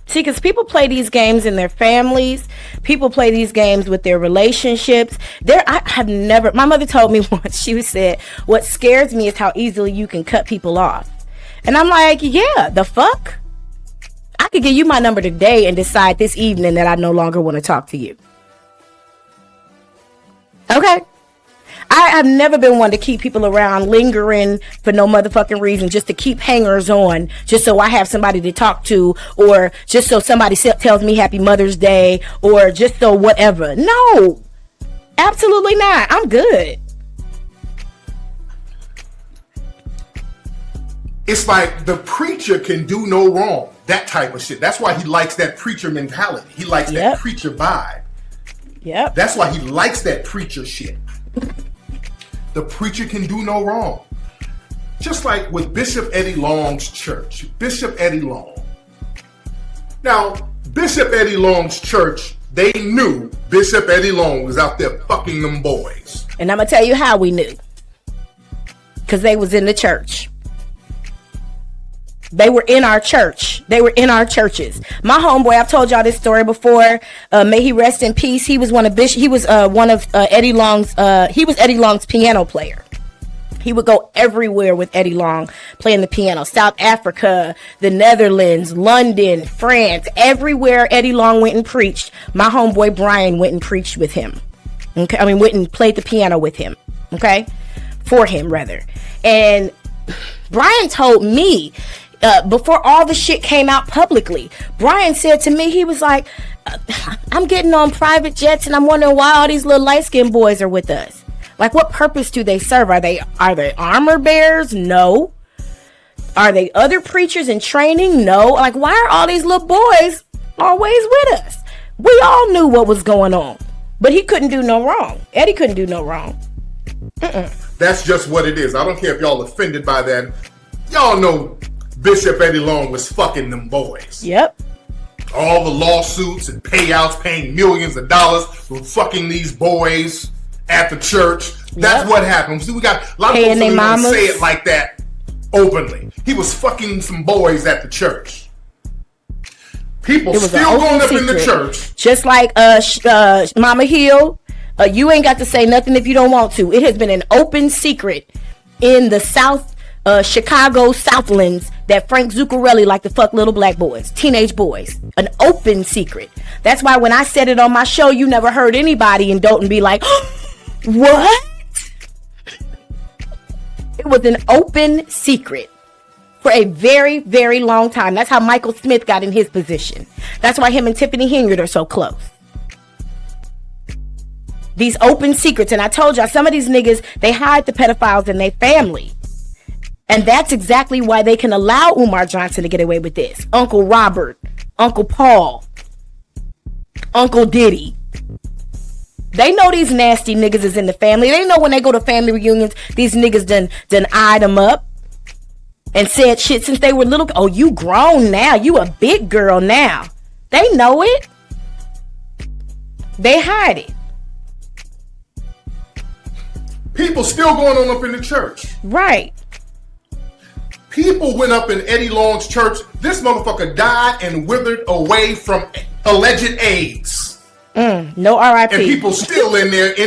See, because people play these games in their families. People play these games with their relationships. I have never. My mother told me once. She said, "What scares me is how easily you can cut people off." And I'm like, "Yeah, the fuck." I could give you my number today and decide this evening that I no longer want to talk to you. Okay. I have never been one to keep people around lingering for no motherfucking reason, just to keep hangers on, just so I have somebody to talk to, or just so somebody tells me Happy Mother's Day, or just so whatever. No, absolutely not. I'm good. It's like the preacher can do no wrong. That type of shit. That's why he likes that preacher mentality. He likes that preacher vibe. Yep. That's why he likes that preacher shit. The preacher can do no wrong. Just like with Bishop Eddie Long's church. Bishop Eddie Long. Now, Bishop Eddie Long's church, they knew Bishop Eddie Long was out there fucking them boys. And I'm going to tell you how we knew. Because they was in the church. They were in our church. They were in our churches. My homeboy, I've told y'all this story before. May he rest in peace. He was one of Eddie Long's. He was Eddie Long's piano player. He would go everywhere with Eddie Long playing the piano. South Africa, the Netherlands, London, France, everywhere Eddie Long went and preached. My homeboy Brian went and preached with him. Okay, went and played the piano with him. Okay, for him rather. And Brian told me. Before all the shit came out publicly, Brian said to me, he was like, I'm getting on private jets and I'm wondering why all these little light-skinned boys are with us. Like, what purpose do they serve? Are they armor bearers? No. Are they other preachers in training? No. Like, why are all these little boys always with us? We all knew what was going on, but he couldn't do no wrong. Eddie couldn't do no wrong. That's just what it is. I don't care if y'all offended by that. Y'all know Bishop Eddie Long was fucking them boys. Yep. All the lawsuits and payouts, paying millions of dollars for fucking these boys at the church. That's what happened. See, we got a lot of folks who don't say it like that openly. He was fucking some boys at the church. People still going up in the church. Just like Mama Hill, you ain't got to say nothing if you don't want to. It has been an open secret in the Chicago Southlands that Frank Zuccarelli liked to fuck little black boys, teenage boys. An open secret. That's why when I said it on my show, you never heard anybody in Dothan be like, what? It was an open secret for a very, very long time. That's how Michael Smith got in his position. That's why him and Tiffany Henyard are so close. These open secrets. And I told y'all, some of these niggas, they hide the pedophiles in their family. And that's exactly why they can allow Umar Johnson to get away with this. Uncle Robert, Uncle Paul, Uncle Diddy. They know these nasty niggas is in the family. They know when they go to family reunions, these niggas done eyed them up and said shit since they were little. Oh, you grown now. You a big girl now. They know it. They hide it. People still going on up in the church. Right. People went up in Eddie Long's church. This motherfucker died and withered away from alleged AIDS. No RIP. And people still in there in